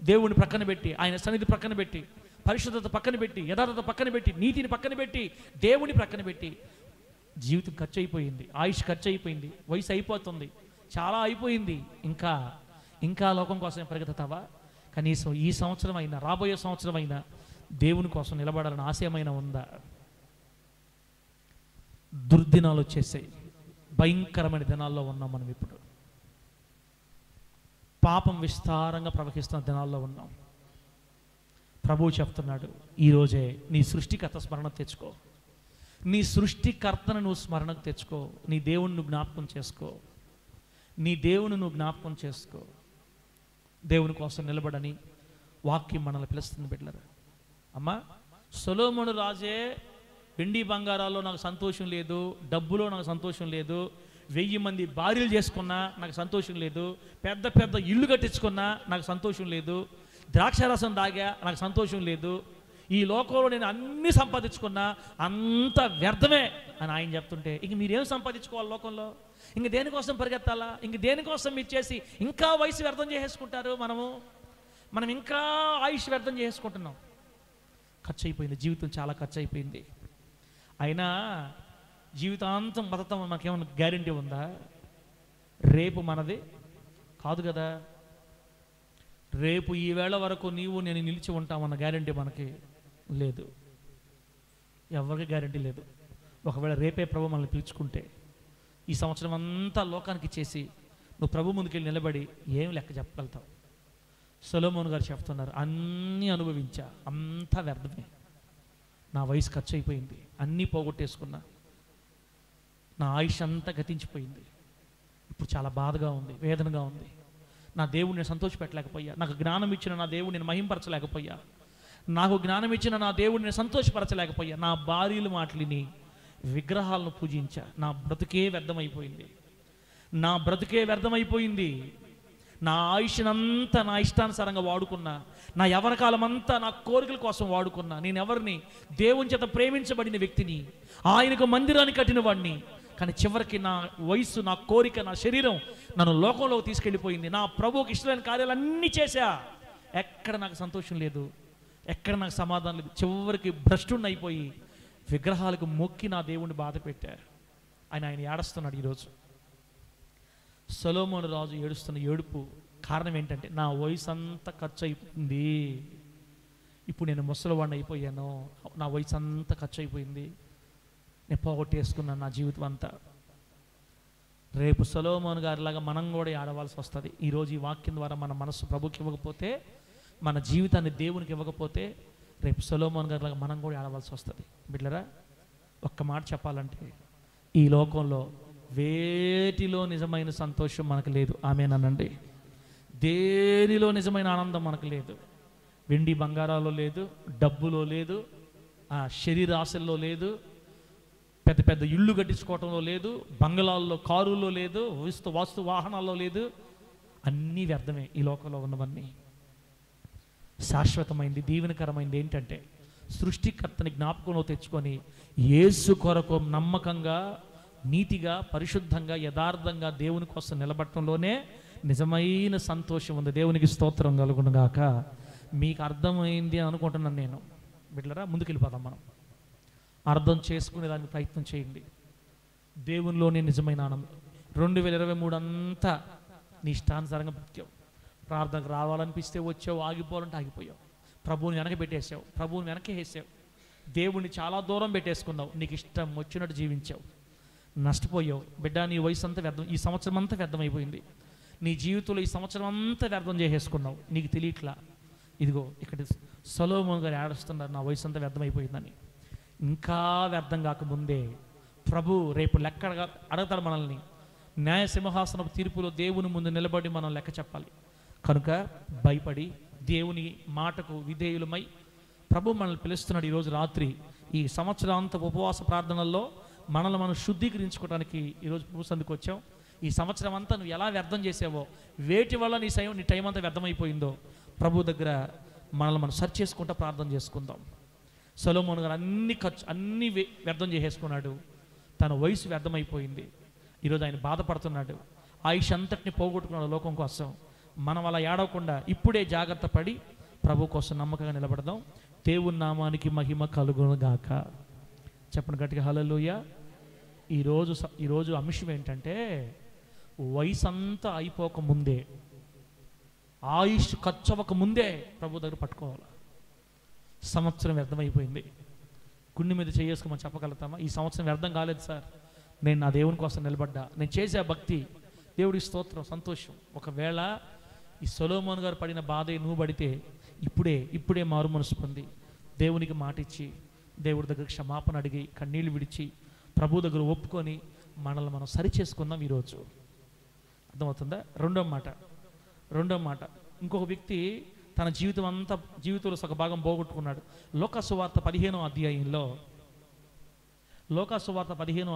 దేవుని ప్రక్కన పెట్టి, ఆయన సన్నిధి ప్రక్కన పెట్టి, పరిశుద్ధత పక్కన పెట్టి, యథార్థత పక్కన పెట్టి, నీతిని పక్కన పెట్టి, దేవుని ప్రక్కన పెట్టి, జీవితం ఖర్చు అయిపోయింది, ఆయుష్ ఖర్చు అయిపోయింది, వయసు అయిపోతుంది, చాలా అయిపోయింది. ఇంకా ఇంకా లోకం కోసం పరిగెత్తుతావా? కనీసం ఈ సంవత్సరం అయినా, రాబోయే సంవత్సరం అయినా దేవుని కోసం నిలబడాలని ఆశయమైన ఉందా? దుర్దినాలు వచ్చేసాయి. భయంకరమైన దినాల్లో ఉన్నాం మనం. ఇప్పుడు పాపం విస్తారంగా ప్రవహిస్తున్న దినాల్లో ఉన్నాం. ప్రభువు చెప్తున్నాడు, ఈరోజే నీ సృష్టికర్త స్మరణ తెచ్చుకో. నీ సృష్టికర్తను నువ్వు స్మరణకు తెచ్చుకో. నీ దేవుని నువ్వు జ్ఞాపకం చేసుకో. నీ దేవుని నువ్వు జ్ఞాపకం చేసుకో. దేవుని కోసం నిలబడని వాక్యం మనల్ని పిలుస్తుంది బిడ్డలారా. అమ్మా, సొలొమోను రాజే వెండి బంగారాల్లో నాకు సంతోషం లేదు, డబ్బులో నాకు సంతోషం లేదు, 1000 మంది భార్యలు చేసుకున్నా నాకు సంతోషం లేదు, పెద్ద పెద్ద ఇల్లు కట్టించుకున్నా నాకు సంతోషం లేదు, ద్రాక్షారసం తాగా నాకు సంతోషం లేదు, ఈ లోకంలో నేను అన్నీ సంపాదించుకున్నా అంత వ్యర్థమే అని ఆయన చెప్తుంటే, ఇంక మీరేం సంపాదించుకోవాలి లోకంలో? ఇంక దేనికోసం పరిగెత్తాలా? ఇంక దేనికోసం మీరు చేసి ఇంకా వయసు వ్యర్థం చేసేసుకుంటారు. మనం ఇంకా ఆయుష్ వ్యర్థం చేసుకుంటున్నాం. ఖర్చు అయిపోయింది, జీవితం చాలా ఖర్చు అయిపోయింది. అయినా జీవితాంతం బతకం మనకేమైనా గ్యారెంటీ ఉందా? రేపు మనది కాదు కదా. రేపు ఈ వేళ వరకు నీవు నేను నిలిచి ఉంటామన్న గ్యారెంటీ మనకి లేదు. ఎవరికి గ్యారెంటీ లేదు. ఒకవేళ రేపే ప్రభు మనల్ని పిలుచుకుంటే, ఈ సంవత్సరం అంతా లోకానికి చేసి నువ్వు ప్రభు ముందుకెళ్ళి నిలబడి ఏం లెక్క చెప్పగలుగుతావు? సొలొమోను గారు చెప్తున్నారు, అన్నీ అనుభవించా, అంతా వ్యర్థమే. నా వయసు ఖర్చు అయిపోయింది, అన్నీ పోగొట్టేసుకున్నా, నా ఆయుష్ అంతా గతించిపోయింది. ఇప్పుడు చాలా బాధగా ఉంది, వేదనగా ఉంది. నా దేవుడిని సంతోషపెట్టలేకపోయా. నాకు జ్ఞానం ఇచ్చిన నా దేవుడిని మహింపరచలేకపోయా. నాకు జ్ఞానం ఇచ్చిన నా దేవుడిని సంతోషపరచలేకపోయా. నా భార్యలు మాటలిని విగ్రహాలను పూజించా. నా బ్రతుకే వ్యర్థమైపోయింది. నా బ్రతుకే వ్యర్థమైపోయింది. నా ఆయుష్నంతా నా ఇష్టానుసారంగా వాడుకున్నా. నా యవ్వన కాలం అంతా నా కోరికల కోసం వాడుకున్నా. నేను ఎవరిని? దేవుని చేత ప్రేమించబడిన వ్యక్తిని, ఆయనకు మందిరాన్ని కట్టిన వాడిని. కానీ చివరికి నా వయసు, నా కోరిక, నా శరీరం నన్ను లోకంలోకి తీసుకెళ్ళిపోయింది. నా ప్రభువుకి ఇష్టమైన కార్యాలన్నీ చేశా. ఎక్కడ నాకు సంతోషం లేదు, ఎక్కడ నాకు సమాధానం లేదు. చివరికి భ్రష్టుని అయిపోయి విగ్రహాలకు మొక్కి నా దేవుణ్ణి బాధ పెట్టా. ఆయన ఏడుస్తున్నాడు ఈరోజు. సొలొమోను రాజు ఏడుస్తున్న ఏడుపు కారణం ఏంటంటే, నా వయసు అంతా ఖర్చు అయిపోయింది. ఇప్పుడు నేను ముసలివాడిని అయిపోయాను. నా వయసు అంతా ఖర్చు అయిపోయింది. నేను పోగొట్టేసుకున్నాను నా జీవితం అంతా. రేపు సొలొమోను గారిలాగా మనం కూడా ఆడవలసి వస్తుంది. ఈరోజు ఈ వాక్యం ద్వారా మన మనస్సు ప్రభుకి ఇవ్వకపోతే, మన జీవితాన్ని దేవునికి ఇవ్వకపోతే, రేపు సొలొమోను గారిలాగా మనం కూడా ఆడవలసి వస్తుంది. బిడ్డలారా, ఒక్క మాట చెప్పాలంటే, ఈ లోకంలో వేటిలో నిజమైన సంతోషం మనకు లేదు. ఆమేనండి. దేనిలో నిజమైన ఆనందం మనకు లేదు. వెండి బంగారాల్లో లేదు, డబ్బులో లేదు, శరీర ఆశల్లో లేదు, పెద్ద పెద్ద ఇళ్ళు కట్టించుకోవటంలో లేదు, బంగళాల్లో, కారుల్లో లేదు, వాస్తు వాహనాల్లో లేదు. అన్నీ వ్యర్థమే. ఈ లోకంలో ఉన్నవన్నీ శాశ్వతమైంది, దీవెనకరమైంది ఏంటంటే, సృష్టికర్తని జ్ఞాపకంలో తెచ్చుకొని యేసు కొరకు నమ్మకంగా, నీతిగా, పరిశుద్ధంగా, యథార్థంగా దేవుని కోసం నిలబడటంలోనే నిజమైన సంతోషం ఉంది. దేవునికి స్తోత్రం కలుగును గాక. మీకు అర్థమైంది అనుకుంటున్నాను నేను. బిడ్డలారా, ముందుకెళ్ళిపోదాం. మనం అర్థం చేసుకునే దానికి ప్రయత్నం చేయండి. దేవునిలోనే నిజమైన ఆనందం. 2023 అంతా నీ ఇష్టానుసారంగా బ్రతికావు. ప్రార్థనకు రావాలనిపిస్తే వచ్చావు, ఆగిపోవాలంటే ఆగిపోయావు. ప్రభువుని వెనకబెట్టేసావు, ప్రభువుని వెనక్కి వేసావు, దేవుణ్ణి చాలా దూరం పెట్టేసుకున్నావు, నీకు ఇష్టం వచ్చినట్టు జీవించావు, నష్టపోయావు. బిడ్డ, నీ వయసు అంతా వ్యర్థం, ఈ సంవత్సరం అంతా వ్యర్థమైపోయింది. నీ జీవితంలో ఈ సంవత్సరం అంతా వ్యర్థం చేసేసుకున్నావు, నీకు తెలియట్లా. ఇదిగో ఇక్కడ సొలొమోను గారు ఏడుస్తున్నారు, నా వయసు అంతా వ్యర్థమైపోయిందని. ఇంకా వ్యర్థం కాకముందే ప్రభు రేపు లెక్క అడగతాడు మనల్ని. న్యాయ సింహాసనపు తీర్పులో దేవుని ముందు నిలబడి మనం లెక్క చెప్పాలి. కనుక భయపడి దేవుని మాటకు విధేయులమై ప్రభు మనల్ని పిలుస్తున్నాడు. ఈరోజు రాత్రి ఈ సంవత్సరాంత ఉపవాస ప్రార్థనల్లో మనల్ని మనం శుద్ధీకరించుకోవడానికి ఈరోజు ప్రభు సందుకు వచ్చాం. ఈ సంవత్సరం అంతా నువ్వు ఎలా వ్యర్థం చేసావో, వేటి వల్ల నీ టైం అంతా వ్యర్థమైపోయిందో ప్రభు దగ్గర మనల్ని మనం సర్చ్ చేసుకుంటూ ప్రార్థన చేసుకుందాం. సొలొమోను గారు అన్నీ వ్యర్థం చేసేసుకున్నాడు, తన వయసు వ్యర్థమైపోయింది. ఈరోజు ఆయన బాధపడుతున్నాడు, ఆయుష్ అంతటిని పోగొట్టుకున్నాడు లోకం కోసం. మనం అలా ఏడవకుండా ఇప్పుడే జాగ్రత్త పడి ప్రభు కోసం నమ్మకంగా నిలబడదాం. దేవుని నామానికి మహిమ కలుగును గాక. చెప్పండి గట్టిగా హల్లెలూయా. ఈరోజు అంశం ఏంటంటే, వయసు అంతా అయిపోకముందే, ఆయుష్ ఖర్చు అవ్వకముందే ప్రభు దగ్గర పట్టుకోవాలి. సంవత్సరం వ్యర్థమైపోయింది, గుండె మీద చేసుకోమని చెప్పగలుగుతామా? ఈ సంవత్సరం వ్యర్థం కాలేదు సార్, నేను నా దేవుని కోసం నిలబడ్డా, నేను చేసే భక్తి, దేవుడి స్తోత్రం, సంతోషం. ఒకవేళ ఈ సొలొమోను గారు పడిన బాధే నువ్వు పడితే ఇప్పుడే మారు మనసు పొంది దేవునికి మాట ఇచ్చి దేవుడి దగ్గర క్షమాపణ అడిగి కన్నీళ్ళు విడిచి ప్రభు దగ్గర ఒప్పుకొని మనల్ని మనం సరి చేసుకుందాం ఈరోజు. అర్థమవుతుందా? రెండో మాట, ఇంకొక వ్యక్తి తన జీవితంలో సగ భాగం పోగొట్టుకున్నాడు. లోకాసువార్త 15వ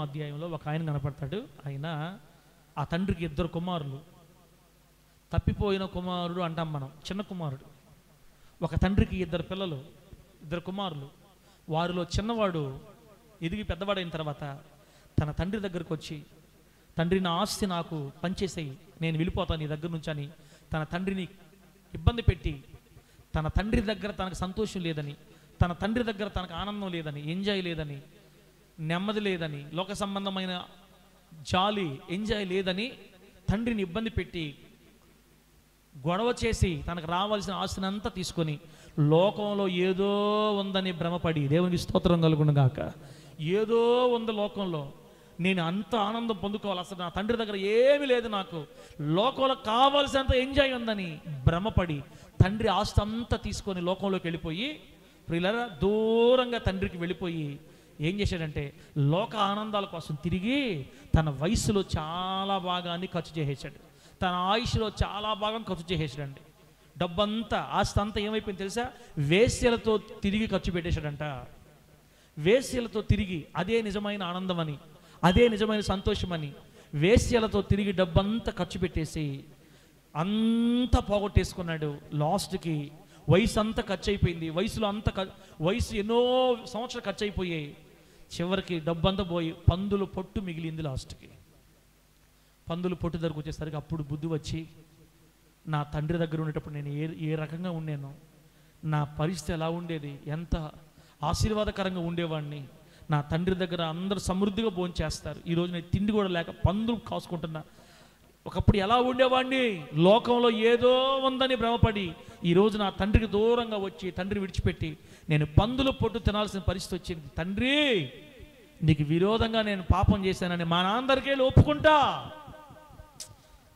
అధ్యాయంలో ఒక ఆయన కనపడతాడు. ఆయన, ఆ తండ్రికి 2 కుమారులు, తప్పిపోయిన కుమారుడు అంటాం మనం, చిన్న కుమారుడు. ఒక తండ్రికి 2 పిల్లలు, 2 కుమారులు. వారిలో చిన్నవాడు ఎదిగి పెద్దవాడైన తర్వాత తన తండ్రి దగ్గరకు వచ్చి, తండ్రి నా ఆస్తి నాకు పంచేసేయి, నేను వెళ్ళిపోతాను నీ దగ్గర నుంచి అని తన తండ్రిని ఇబ్బంది పెట్టి, తన తండ్రి దగ్గర తనకు సంతోషం లేదని, తన తండ్రి దగ్గర తనకు ఆనందం లేదని, ఎంజాయ్ లేదని, నెమ్మది లేదని, లోక సంబంధమైన జాలి ఎంజాయ్ లేదని తండ్రిని ఇబ్బంది పెట్టి గొడవ చేసి తనకు రావాల్సిన ఆస్తిని అంతా తీసుకొని లోకంలో ఏదో ఉందని భ్రమపడి, దేవునికి స్తోత్రం కలుగును గాక, ఏదో ఉంది లోకంలో, నేను అంత ఆనందం పొందుకోవాలి, అసలు నా తండ్రి దగ్గర ఏమీ లేదు, నాకు లోకంలో కావాల్సినంత ఎంజాయ్ ఉందని భ్రమపడి తండ్రి ఆస్తి అంతా తీసుకొని లోకంలోకి వెళ్ళిపోయి, ప్రియులారా, దూరంగా తండ్రికి వెళ్ళిపోయి ఏం చేశాడంటే లోక ఆనందాల కోసం తిరిగి తన వయసులో చాలా భాగాన్ని ఖర్చు చేసేసాడు, తన ఆయుష్లో చాలా భాగం ఖర్చు చేసేసాడండి. డబ్బంతా, ఆస్తి అంతా ఏమైపోయింది తెలుసా? వేశ్యలతో తిరిగి ఖర్చు పెట్టేశాడంట. వేశ్యలతో తిరిగి, అదే నిజమైన ఆనందం అని, అదే నిజమైన సంతోషమని వేశ్యలతో తిరిగి డబ్బంతా ఖర్చు పెట్టేసి అంతా పోగొట్టేసుకున్నాడు. లాస్ట్కి వయసు అంతా ఖర్చు అయిపోయింది, వయసు ఎన్నో సంవత్సరాలు ఖర్చు అయిపోయాయి. చివరికి డబ్బంతా పోయి పందుల పొట్టు మిగిలింది. లాస్ట్కి పందుల పొట్టు దగ్గరకు వచ్చేసరికి అప్పుడు బుద్ధి వచ్చి, నా తండ్రి దగ్గర ఉండేటప్పుడు నేను ఏ రకంగా ఉండేను, నా పరిస్థితి ఎలా ఉండేది, ఎంత ఆశీర్వాదకరంగా ఉండేవాడిని, నా తండ్రి దగ్గర అందరూ సమృద్ధిగా భోంచేస్తారు, ఈరోజు నేను తిండి కూడా లేక పందులు కాసుకుంటున్నా, ఒకప్పుడు ఎలా ఉండేవాడిని, లోకంలో ఏదో ఉందని భ్రమపడి ఈరోజు నా తండ్రికి దూరంగా వచ్చి తండ్రి విడిచిపెట్టి నేను పందుల పొట్టు తినాల్సిన పరిస్థితి వచ్చింది. తండ్రి, నీకు విరోధంగా నేను పాపం చేశానని మా నాన్నరికే ఒప్పుకుంటా,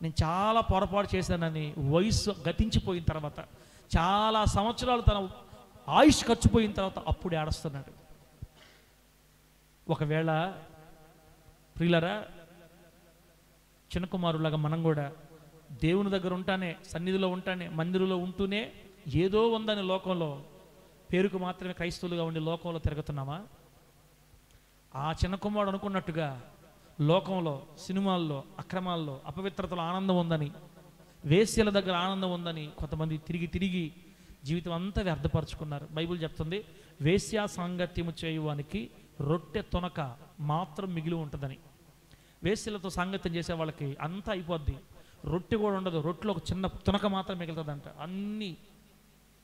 నేను చాలా పొరపాటు చేశానని వయసు గతించిపోయిన తర్వాత, చాలా సంవత్సరాలు తన ఆయుష్ ఖర్చుపోయిన తర్వాత అప్పుడు ఏడుస్తున్నాడు. ఒకవేళ ప్రియులరా, చిన్న కుమారులాగా మనం కూడా దేవుని దగ్గర ఉంటానే, సన్నిధిలో ఉంటానే, మందిరంలో ఉంటూనే ఏదో ఉందని లోకంలో పేరుకు మాత్రమే క్రైస్తవులుగా ఉండి లోకంలో తిరుగుతున్నామా? ఆ చిన్న కుమారుడు అనుకున్నట్టుగా లోకంలో, సినిమాల్లో, అక్రమాల్లో, అపవిత్రతలో ఆనందం ఉందని, వేశ్యల దగ్గర ఆనందం ఉందని కొంతమంది తిరిగి జీవితం అంతా వ్యర్థపరుచుకున్నారు. బైబిల్ చెప్తుంది, వేశ్యా సాంగత్యము చేయువానికి రొట్టె తొనక మాత్రం మిగిలి ఉంటుందని. వేశ్యలతో సాంగత్యం చేసే వాళ్ళకి అంతా అయిపోద్ది, రొట్టె కూడా ఉండదు, రొట్టెలో ఒక చిన్న తునక మాత్రం మిగులుతుందంట. అన్నీ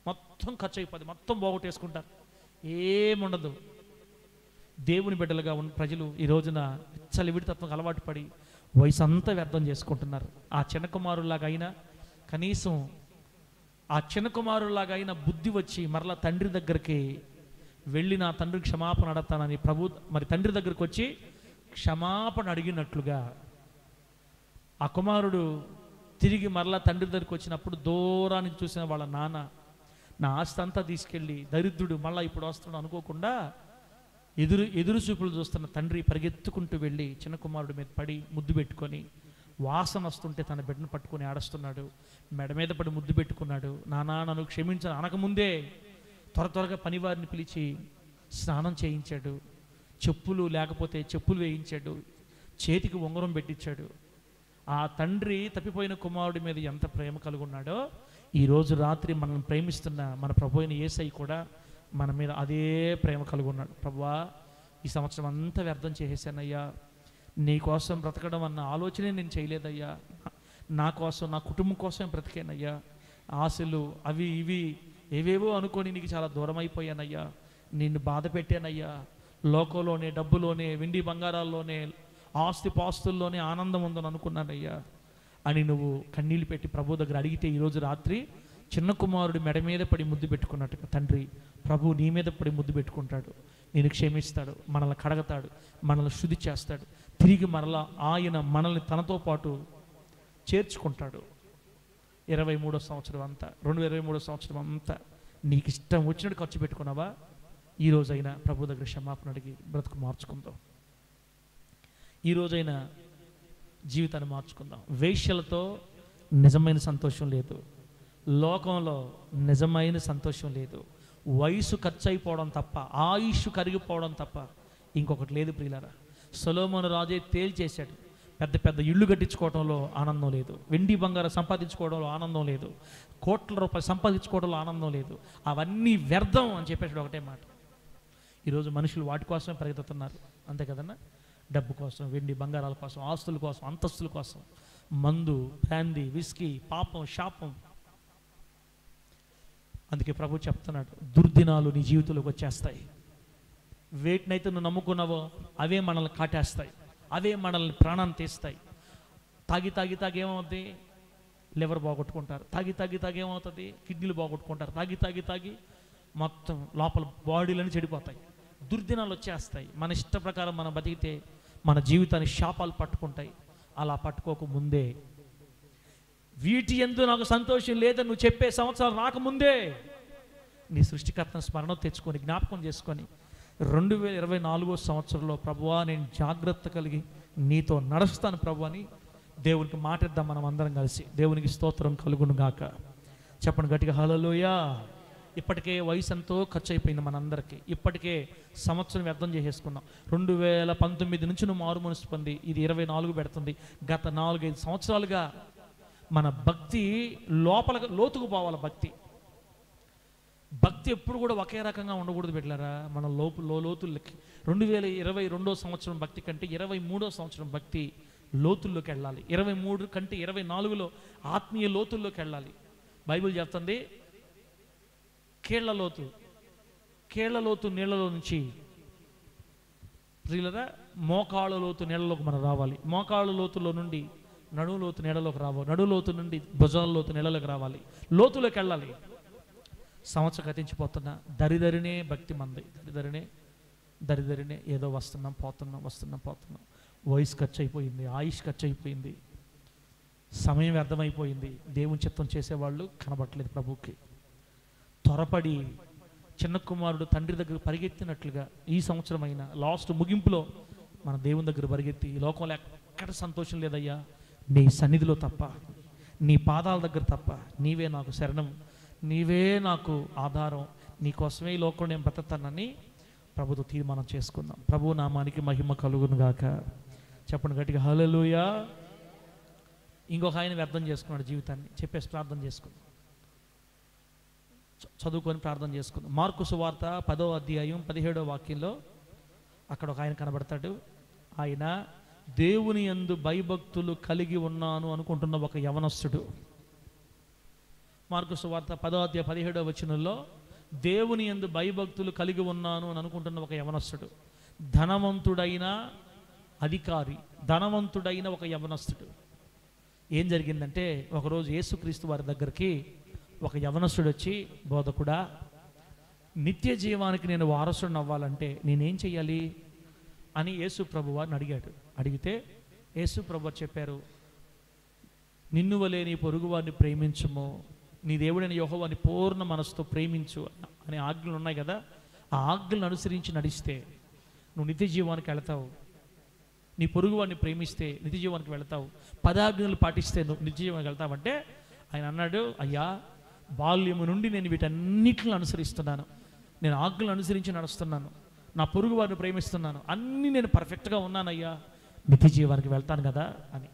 మొత్తం ఖర్చు అయిపోద్ది, మొత్తం పోగొట్టేసుకుంటారు, ఏముండదు. దేవుని బిడ్డలుగా ఉన్న ప్రజలు ఈ రోజున చలివిడితత్వం అలవాటు పడి వయసు అంతా వ్యర్థం చేసుకుంటున్నారు. ఆ చిన్న కుమారులాగా అయినా కనీసం ఆ చిన్న కుమారులాగా అయిన బుద్ధి వచ్చి మరలా తండ్రి దగ్గరికి వెళ్ళి నా తండ్రికి క్షమాపణ అడతానని మరి తండ్రి దగ్గరికి వచ్చి క్షమాపణ అడిగినట్లుగా ఆ కుమారుడు తిరిగి మరలా తండ్రి దగ్గరికి వచ్చినప్పుడు దూరానికి చూసిన వాళ్ళ నాన్న నా ఆస్తి అంతా తీసుకెళ్ళి దరిద్రుడు మళ్ళీ ఇప్పుడు వస్తున్నాడు అనుకోకుండా ఎదురు చూపులు చూస్తున్న తండ్రి పరిగెత్తుకుంటూ వెళ్ళి చిన్న కుమారుడి మీద పడి ముద్దు పెట్టుకొని వాసన వస్తుంటే తన బిడ్డను పట్టుకొని ఆడుస్తున్నాడు. మెడ మీద పడి ముద్దు పెట్టుకున్నాడు. నానా నన్ను క్షమించాను అనకముందే త్వరగా పనివారిని పిలిచి స్నానం చేయించాడు. చెప్పులు లేకపోతే చెప్పులు వేయించాడు. చేతికి ఉంగరం పెట్టించాడు. ఆ తండ్రి తప్పిపోయిన కుమారుడి మీద ఎంత ప్రేమ కలుగున్నాడో ఈరోజు రాత్రి మనల్ని ప్రేమిస్తున్న మన ప్రభు అయిన యేసయ్య కూడా మన మీద అదే ప్రేమ కలుగున్నాడు. ప్రభువా, ఈ సంవత్సరం అంతా వ్యర్థం చేసేసానయ్యా, నీ కోసం బ్రతకడం అన్న ఆలోచనే నేను చేయలేదయ్యా, నా కోసం నా కుటుంబం కోసం బ్రతికానయ్యా, ఆశలు అవి ఇవి ఏవేవో అనుకొని నీకు చాలా దూరం అయిపోయానయ్యా, నిన్ను బాధ పెట్టానయ్యా, లోకంలోనే డబ్బులోనే వెండి బంగారాల్లోనే ఆస్తి పాస్తుల్లోనే ఆనందం ఉందని అనుకున్నానయ్యా అని నువ్వు కన్నీళ్ళు పెట్టి ప్రభు దగ్గర అడిగితే ఈరోజు రాత్రి చిన్న కుమారుడు మెడ మీద పడి ముద్దు పెట్టుకున్నట్టుగా తండ్రి ప్రభు నీ మీద పడి ముద్దు పెట్టుకుంటాడు. నేను క్షమిస్తాడు, మనల్ని కడగతాడు, మనల్ని శుద్ధి చేస్తాడు. తిరిగి మరలా ఆయన మనల్ని తనతో పాటు చేర్చుకుంటాడు. 23వ సంవత్సరం అంతా 2023వ సంవత్సరం అంతా నీకు ఇష్టం వచ్చినట్టు ఖర్చు పెట్టుకున్నావా? ఈరోజైనా ప్రభు దగ్గర క్షమాపణ అడిగి బ్రతుకు మార్చుకుందాం. ఈరోజైనా జీవితాన్ని మార్చుకుందాం. వేశ్యలతో నిజమైన సంతోషం లేదు, లోకంలో నిజమైన సంతోషం లేదు. వయసు ఖర్చు అయిపోవడం తప్ప, ఆయుష్ కరిగిపోవడం తప్ప ఇంకొకటి లేదు ప్రియులారా. సొలొమోను రాజే తేల్చేశాడు, పెద్ద పెద్ద ఇళ్ళు కట్టించుకోవడంలో ఆనందం లేదు, వెండి బంగారం సంపాదించుకోవడంలో ఆనందం లేదు, కోట్ల రూపాయలు సంపాదించుకోవడంలో ఆనందం లేదు, అవన్నీ వ్యర్థం అని చెప్పేసాడు ఒకటే మాట. ఈరోజు మనుషులు వాటి కోసమే పరిగెత్తుతున్నారు, అంతే కదన్నా. డబ్బు కోసం, వెండి బంగారాల కోసం, ఆస్తుల కోసం, అంతస్తుల కోసం, మందు, బ్రాందీ, విస్కీ, పాపం, శాపం. అందుకే ప్రభు చెప్తున్నాడు, దుర్దినాలు నీ జీవితంలోకి వచ్చేస్తాయి. వేటినైతే నువ్వు నమ్ముకున్నావో అవే మనల్ని కాటేస్తాయి, అవే మనల్ని ప్రాణాన్ని తీస్తాయి. తాగి తాగి తాగి ఏమవుతుంది? లివర్ బాగొట్టుకుంటారు. తాగి తాగి తాగి ఏమవుతుంది? కిడ్నీలు బాగొట్టుకుంటారు. తాగి తాగి తాగి మొత్తం లోపల బాడీలన్నీ చెడిపోతాయి. దుర్దినాలు వచ్చేస్తాయి. మన ఇష్ట ప్రకారం మనం బతికితే మన జీవితాన్ని శాపాలు పట్టుకుంటాయి. అలా పట్టుకోక ముందే, వీటి యందు నాకు సంతోషం లేదని నువ్వు చెప్పే సంవత్సరాలు రాకముందే నీ సృష్టికర్తను స్మరణ తెచ్చుకొని జ్ఞాపకం చేసుకొని 2024వ సంవత్సరంలో ప్రభువా నేను జాగ్రత్త కలిగి నీతో నడుస్తాను ప్రభు అని దేవునికి మాటిద్దాం. మనం అందరం కలిసి దేవునికి స్తోత్రం కలుగును గాక. చెప్పండి గట్టిగా హల్లెలూయా. ఇప్పటికే వయసు ఎంతో ఖర్చు అయిపోయింది మనందరికీ. ఇప్పటికే సంవత్సరం వ్యర్థం చేసేసుకున్నాం. 2019 నుంచి నువ్వు మారు మనసు పొంది ఇది 24 పెడుతుంది. గత 4-5 సంవత్సరాలుగా మన భక్తి లోతుకు పోవాలి. భక్తి ఎప్పుడు కూడా ఒకే రకంగా ఉండకూడదు బిడ్డలారా. మన లోతుల్లోకి 2022వ సంవత్సరం భక్తి కంటే 23వ సంవత్సరం భక్తి లోతుల్లోకి వెళ్ళాలి. 23 కంటే 24లో ఆత్మీయ లోతుల్లోకి వెళ్ళాలి. బైబిల్ చెప్తుంది, కేళ్ల లోతు నీళ్లలో నుంచి ప్రియులరా మోకాళ్ళ లోతు నీళ్ళలోకి మనం రావాలి. మోకాళ్ళ లోతులో నుండి నడువు లోతు నీళ్ళలోకి రావాలి. నడువు లోతు నుండి భుజాల లోతు నీళ్ళలోకి రావాలి. లోతులోకి వెళ్ళాలి. సంవత్సరం గతించిపోతున్నా దరిదరినే భక్తి మంది, దరిదరినే ఏదో వస్తున్నాం పోతున్నాం. వయసు ఖర్చు అయిపోయింది, ఆయుష్ ఖర్చు అయిపోయింది, సమయం వ్యర్థమైపోయింది. దేవుని చిత్తం చేసేవాళ్ళు కనబట్టలేదు ప్రభుకి. త్వరపడి చిన్న కుమారుడు తండ్రి దగ్గర పరిగెత్తినట్లుగా ఈ సంవత్సరం అయినా లాస్ట్ ముగింపులో మన దేవుని దగ్గర పరిగెత్తి, ఈ లోకంలో ఎక్కడ సంతోషం లేదయ్యా, నీ సన్నిధిలో తప్ప, నీ పాదాల దగ్గర తప్ప, నీవే నాకు శరణం, నీవే నాకు ఆధారం, నీకోసమే ఈ లోకంలో నేను బ్రతకతానని ప్రభుతో తీర్మానం చేసుకుందాం. ప్రభు నామానికి మహిమ కలుగును గాక. చెప్పండి గట్టిగా హల్లెలూయా. ఇంకొక ఆయన వ్యర్థం చేసుకున్నాడు జీవితాన్ని. చెప్పేసి ప్రార్థన చేసుకుందాం, చదువుకొని ప్రార్థన చేసుకుందాం. మార్కు సువార్త 10వ అధ్యాయం 17వ వాక్యంలో అక్కడ ఒక ఆయన కనబడతాడు. ఆయన దేవుని యందు భయభక్తులు కలిగి ఉన్నాను అనుకుంటున్న ఒక యవనస్తుడు. మార్కు సువార్త 10వ అధ్యాయం 17వ వచనంలో దేవుని యందు భయభక్తులు కలిగి ఉన్నాను అని అనుకుంటున్న ఒక యవనస్తుడు, ధనవంతుడైన అధికారి, ధనవంతుడైన ఒక యవనస్తుడు. ఏం జరిగిందంటే ఒకరోజు యేసుక్రీస్తు వారి దగ్గరికి ఒక యవనస్తుడు వచ్చి, బోధకుడా, నిత్య జీవానికి నేను వారసుడిని అవ్వాలంటే నేనేం చెయ్యాలి అని యేసు ప్రభువారిని అడిగాడు. అడిగితే యేసు ప్రభువారు చెప్పారు, నిన్ను వలే నీ పొరుగువారిని ప్రేమించుము, నీ దేవుడైన యెహోవాని పూర్ణ మనసుతో ప్రేమించు అనే ఆజ్ఞలు ఉన్నాయి కదా. ఆ ఆజ్ఞలను అనుసరించి నడిస్తే నువ్వు నిత్య జీవానికి వెళతావు. నీ పొరుగువాడిని ప్రేమిస్తే నిత్య జీవానికి వెళతావు. 10 ఆజ్ఞలు పాటిస్తే నువ్వు నిత్య జీవానికి వెళ్తావంటే ఆయన అన్నాడు, అయ్యా, బాల్యము నుండి నేను వీటన్నిటిని అనుసరిస్తున్నాను, నేను ఆజ్ఞలను అనుసరించి నడుస్తున్నాను, నా పొరుగు వారిని ప్రేమిస్తున్నాను, అన్నీ నేను పర్ఫెక్ట్గా ఉన్నానయ్యా, నిత్య జీవానికి వెళ్తాను కదా అని.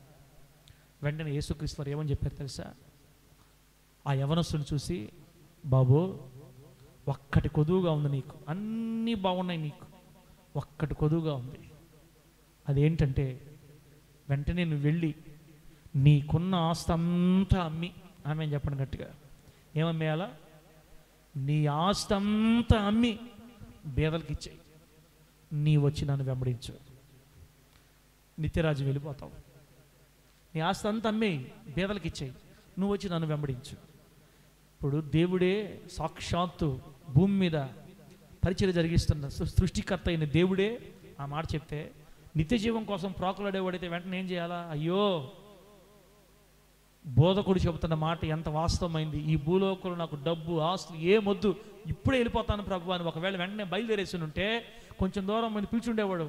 వెంటనే యేసుక్రీస్తు వారు ఏమని చెప్పారు తెలుసా? ఆ యవనస్తుని చూసి, బాబు, ఒక్కటి కొదువుగా ఉంది నీకు, అన్నీ బాగున్నాయి నీకు, ఒక్కటి కొదువుగా ఉంది. అదేంటంటే, వెంటనే నువ్వు వెళ్ళి నీకున్న ఆస్తి అంతా అమ్మి, ఆమె చెప్పండి గట్టిగా, ఏమమ్మేయాలా? నీ ఆస్తి అంతా అమ్మి బేదలకి ఇచ్చేయి, నీ వచ్చి నన్ను వెంబడించు, నిత్యరాజు వెళ్ళిపోతావు. నీ ఆస్తి అంతా అమ్మి బేదలకి ఇచ్చేయి, నువ్వు వచ్చి నన్ను వెంబడించు. ఇప్పుడు దేవుడే సాక్షాత్తు భూమి మీద పరిచయం జరిగిస్తున్న సృష్టికర్త అయిన దేవుడే ఆ మాట చెప్తే, నిత్య జీవం కోసం ప్రాకులాడేవాడైతే వెంటనే ఏం చేయాలా? అయ్యో, బోధకుడు చెబుతున్న మాట ఎంత వాస్తవమైంది, ఈ భూలోకంలో నాకు డబ్బు ఆస్తులు ఏమొద్దు, ఇప్పుడే వెళ్ళిపోతాను ప్రభు అని ఒకవేళ వెంటనే బయలుదేరేసి ఉంటే కొంచెం దూరం మంది పిలిచుండేవాడు.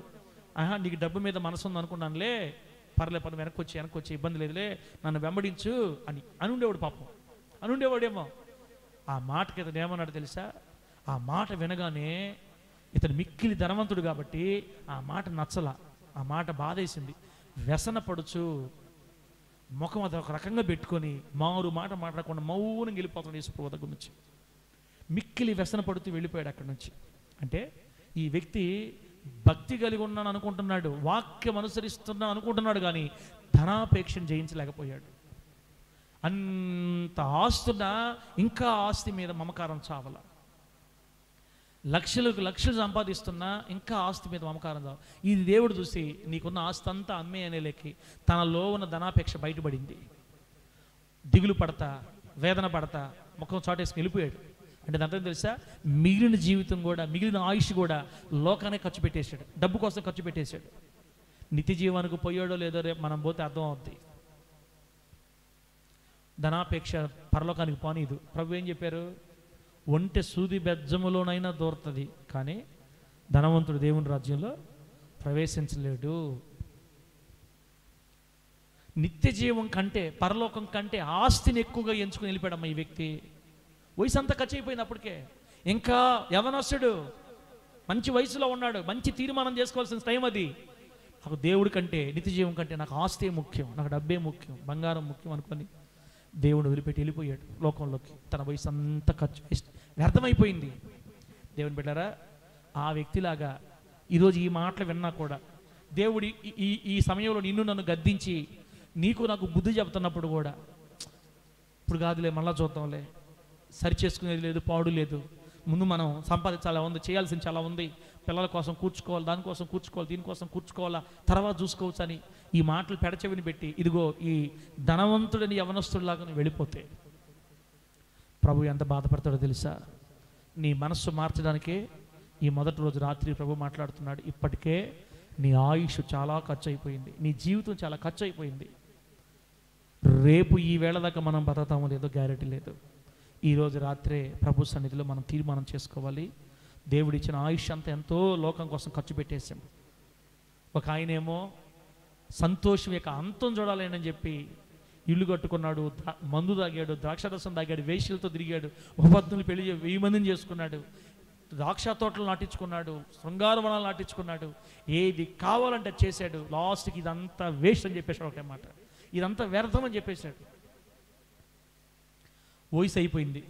ఆహా, నీకు డబ్బు మీద మనసు ఉంది అనుకున్నానులే, పర్లే పర్లే, వెనక్కి వచ్చి ఇబ్బంది లేదులే, నన్ను వెంబడించు అని ఉండేవాడు. పాపం అని ఉండేవాడేమో. ఆ మాటకి ఇతను ఏమన్నాడు తెలుసా? ఆ మాట వినగానే ఇతను మిక్కిలి ధనవంతుడు కాబట్టి ఆ మాట నచ్చల, ఆ మాట బాధేసింది. వ్యసన పడుచు ముఖం అది ఒక రకంగా పెట్టుకొని మారు మాట మాట్లాడకుండా మౌనంగా వెళ్ళిపోతాడు యేసుప్రభువు దగ్గర నుంచి. మిక్కిలి వ్యసన పడుతూ వెళ్ళిపోయాడు అక్కడి నుంచి. అంటే ఈ వ్యక్తి భక్తి కలిగి ఉన్నాను అనుకుంటున్నాడు, వాక్యం అనుసరిస్తున్నా అనుకుంటున్నాడు, కానీ ధనాపేక్షను జయించలేకపోయాడు. అంత ఆస్తున్నా ఇంకా ఆస్తి మీద మమకారం చావల, లక్షలకు లక్షలు సంపాదిస్తున్నా ఇంకా ఆస్తి మీద మమకారం చావు. ఇది దేవుడు చూసి నీకున్న ఆస్తి అంతా అమ్మే అనే లెక్కి తనలో ఉన్న ధనాపేక్ష బయటపడింది. దిగులు పడతా, వేదన పడతా, ముఖం చాటేసుకుని వెళ్ళిపోయాడు. అంటే దాంతో తెలుసా, మిగిలిన జీవితం కూడా, మిగిలిన ఆయుష్ కూడా లోకానే ఖర్చు పెట్టేశాడు, డబ్బు కోసం ఖర్చు పెట్టేశాడు. నిత్య జీవానికి పోయాడో లేదో రేపు మనం పోతే అర్థం అవుద్ది. ధనాపేక్ష పరలోకానికి పోనీదు. ప్రభు ఏం చెప్పారు? ఒంటె సూది బెజ్జములోనైనా దూరుతుంది, కానీ ధనవంతుడు దేవుని రాజ్యంలో ప్రవేశించలేడు. నిత్య జీవం కంటే, పరలోకం కంటే ఆస్తిని ఎక్కువగా ఎంచుకుని వెళ్ళిపోయాడమ్మా ఈ వ్యక్తి. వయసు అంతా ఖర్చు అయిపోయింది అప్పటికే. ఇంకా యవనస్తుడు, మంచి వయసులో ఉన్నాడు, మంచి తీర్మానం చేసుకోవాల్సిన టైం అది. నాకు దేవుడి కంటే, నిత్య జీవం కంటే నాకు ఆస్తే ముఖ్యం, నాకు డబ్బే ముఖ్యం, బంగారం ముఖ్యం అనుకొని దేవుడు వదిలిపెట్టి వెళ్ళిపోయాడు లోకంలోకి. తన వయసు అంతా ఖర్చు వ్యర్థమైపోయింది. దేవుని బిడ్డలారా, ఆ వ్యక్తిలాగా ఈరోజు ఈ మాటలు విన్నా కూడా దేవుడి ఈ సమయంలో నిన్ను నన్ను గద్దించి నీకు నాకు బుద్ధి చెబుతున్నప్పుడు కూడా, ఇప్పుడు కాదులే, మళ్ళా చూద్దాంలే, సరి చేసుకునేది లేదు, పాడు లేదు, ముందు మనం సంపాదించాలా ఉంది, చేయాల్సింది చాలా ఉంది, పిల్లల కోసం కూర్చుకోవాలి, దానికోసం కూర్చుకోవాలి, దీనికోసం కూర్చుకోవాలా, తర్వాత చూసుకోవచ్చు అని ఈ మాటలు పెడచెవిని పెట్టి ఇదిగో ఈ ధనవంతుడిని యవనస్తుడిలాగా వెళ్ళిపోతే ప్రభు ఎంత బాధపడతాడో తెలుసా? నీ మనస్సు మార్చడానికే ఈ మొదటి రోజు రాత్రి ప్రభు మాట్లాడుతున్నాడు. ఇప్పటికే నీ ఆయుష్ చాలా ఖర్చు అయిపోయింది, నీ జీవితం చాలా ఖర్చు అయిపోయింది. రేపు ఈ వేళ దాకా మనం బతుకుతామో లేదో గ్యారెంటీ లేదు. ఈరోజు రాత్రే ప్రభు సన్నిధిలో మనం తీర్మానం చేసుకోవాలి. దేవుడిచ్చిన ఆయుష్ అంతా ఎంతో లోకం కోసం ఖర్చు పెట్టేశాం. ఒక ఆయనేమో సంతోషం యొక్క అంతం చూడాలని చెప్పి ఇల్లు కట్టుకున్నాడు, మందు తాగాడు, ద్రాక్షరసం తాగాడు, వేశ్యలతో తిరిగాడు, ఉపపత్నులు పెళ్లి 1000 మందిని చేసుకున్నాడు, ద్రాక్ష తోటలు నాటించుకున్నాడు, శృంగార వనాలు నాటించుకున్నాడు, ఏది కావాలంటే చేశాడు. లాస్ట్కి ఇదంతా వేస్ట్ అని చెప్పేశాడు. ఒకే మాట, ఇదంతా వ్యర్థం అని చెప్పేశాడు. వయసు అయిపోయింది,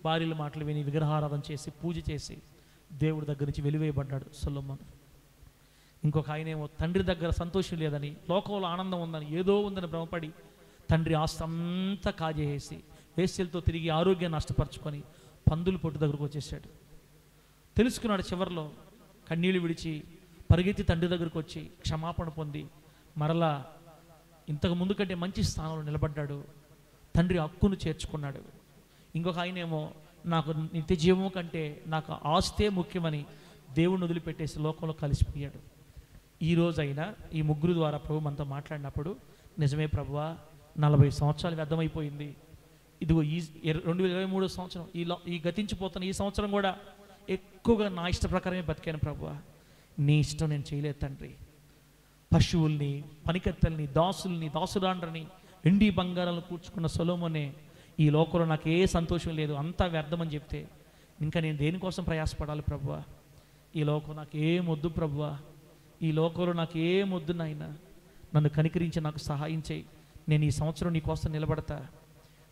భార్యల మాటలు విని విగ్రహారాధన చేసి పూజ చేసి దేవుడి దగ్గర నుంచి వెలివేయబడ్డాడు సొలొమోను. ఇంకొక ఆయనేమో తండ్రి దగ్గర సంతోషం లేదని, లోకంలో ఆనందం ఉందని, ఏదో ఉందని భ్రమపడి తండ్రి ఆస్తి అంతా కాజేసి వేశ్యలతో తిరిగి ఆరోగ్యాన్ని నష్టపరుచుకొని పందులు పొట్టు దగ్గరకు వచ్చేసాడు. తెలుసుకున్నాడు చివరిలో, కన్నీళ్ళు విడిచి పరిగెత్తి తండ్రి దగ్గరకు వచ్చి క్షమాపణ పొంది మరలా ఇంతకు ముందు కంటే మంచి స్థానంలో నిలబడ్డాడు. తండ్రి హక్కును చేర్చుకున్నాడు. ఇంకొక ఆయనేమో నాకు నిత్య జీవము కంటే నాకు ఆస్తే ముఖ్యమని దేవుణ్ణి వదిలిపెట్టేసి లోకంలో కలిసిపోయాడు. ఈ రోజైనా ఈ ముగ్గురు ద్వారా ప్రభు మనతో మాట్లాడినప్పుడు, నిజమే ప్రభువా, 40 సంవత్సరాలు వ్యర్థమైపోయింది, ఇదిగో ఈ 2023 సంవత్సరం ఈ గతించిపోతున్న ఈ సంవత్సరం కూడా ఎక్కువగా నా ఇష్ట ప్రకారమే బతికాను ప్రభువా, నీ ఇష్టం నేను చేయలేదు తండ్రి. పశువుల్ని, పనికత్తెల్ని, దాసుల్ని, దాసురాండ్రని, వెండి బంగారాలను కూర్చుకున్న సొలొమోనే ఈ లోకంలో నాకు ఏ సంతోషం లేదు, అంతా వ్యర్థమని చెప్తే ఇంకా నేను దేనికోసం ప్రయాసపడాలి ప్రభువా? ఈ లోకం నాకు ఏం వద్దు ప్రభువా, ఈ లోకంలో నాకు ఏం వద్దు నాయనా, నన్ను కనికరించి నాకు సహాయం చేయి, నేను ఈ సంవత్సరం నీ కోసం నిలబడతా,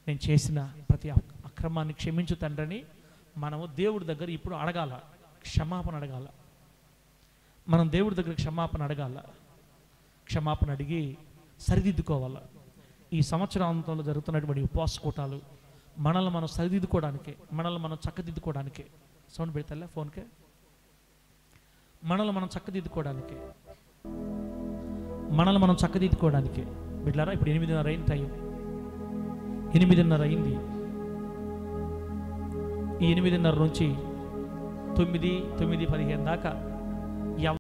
నేను చేసిన ప్రతి అక్రమాన్ని క్షమించు తండ్రిని మనము దేవుడి దగ్గర ఇప్పుడు అడగాల, క్షమాపణ అడగాల. మనం దేవుడి దగ్గర క్షమాపణ అడగాల. క్షమాపణ అడిగి సరిదిద్దుకోవాలి. ఈ సంవత్సరాంతంలో జరుగుతున్నటువంటి ఉపవాస కూటాలు మనల్ని మనం సరిదిద్దుకోవడానికే, మనల్ని మనం చక్కదిద్దుకోవడానికే. సౌండ్ పెడతా ఫోన్కే. మనల్ని మనం చక్కదిద్దుకోవడానికే, మనల్ని మనం చక్కదిద్దుకోవడానికే. బిడ్లారా, ఇప్పుడు 8:30 అయింది, టైం 8:30 అయింది. ఈ 8:30 నుంచి 9, 9:15 దాకా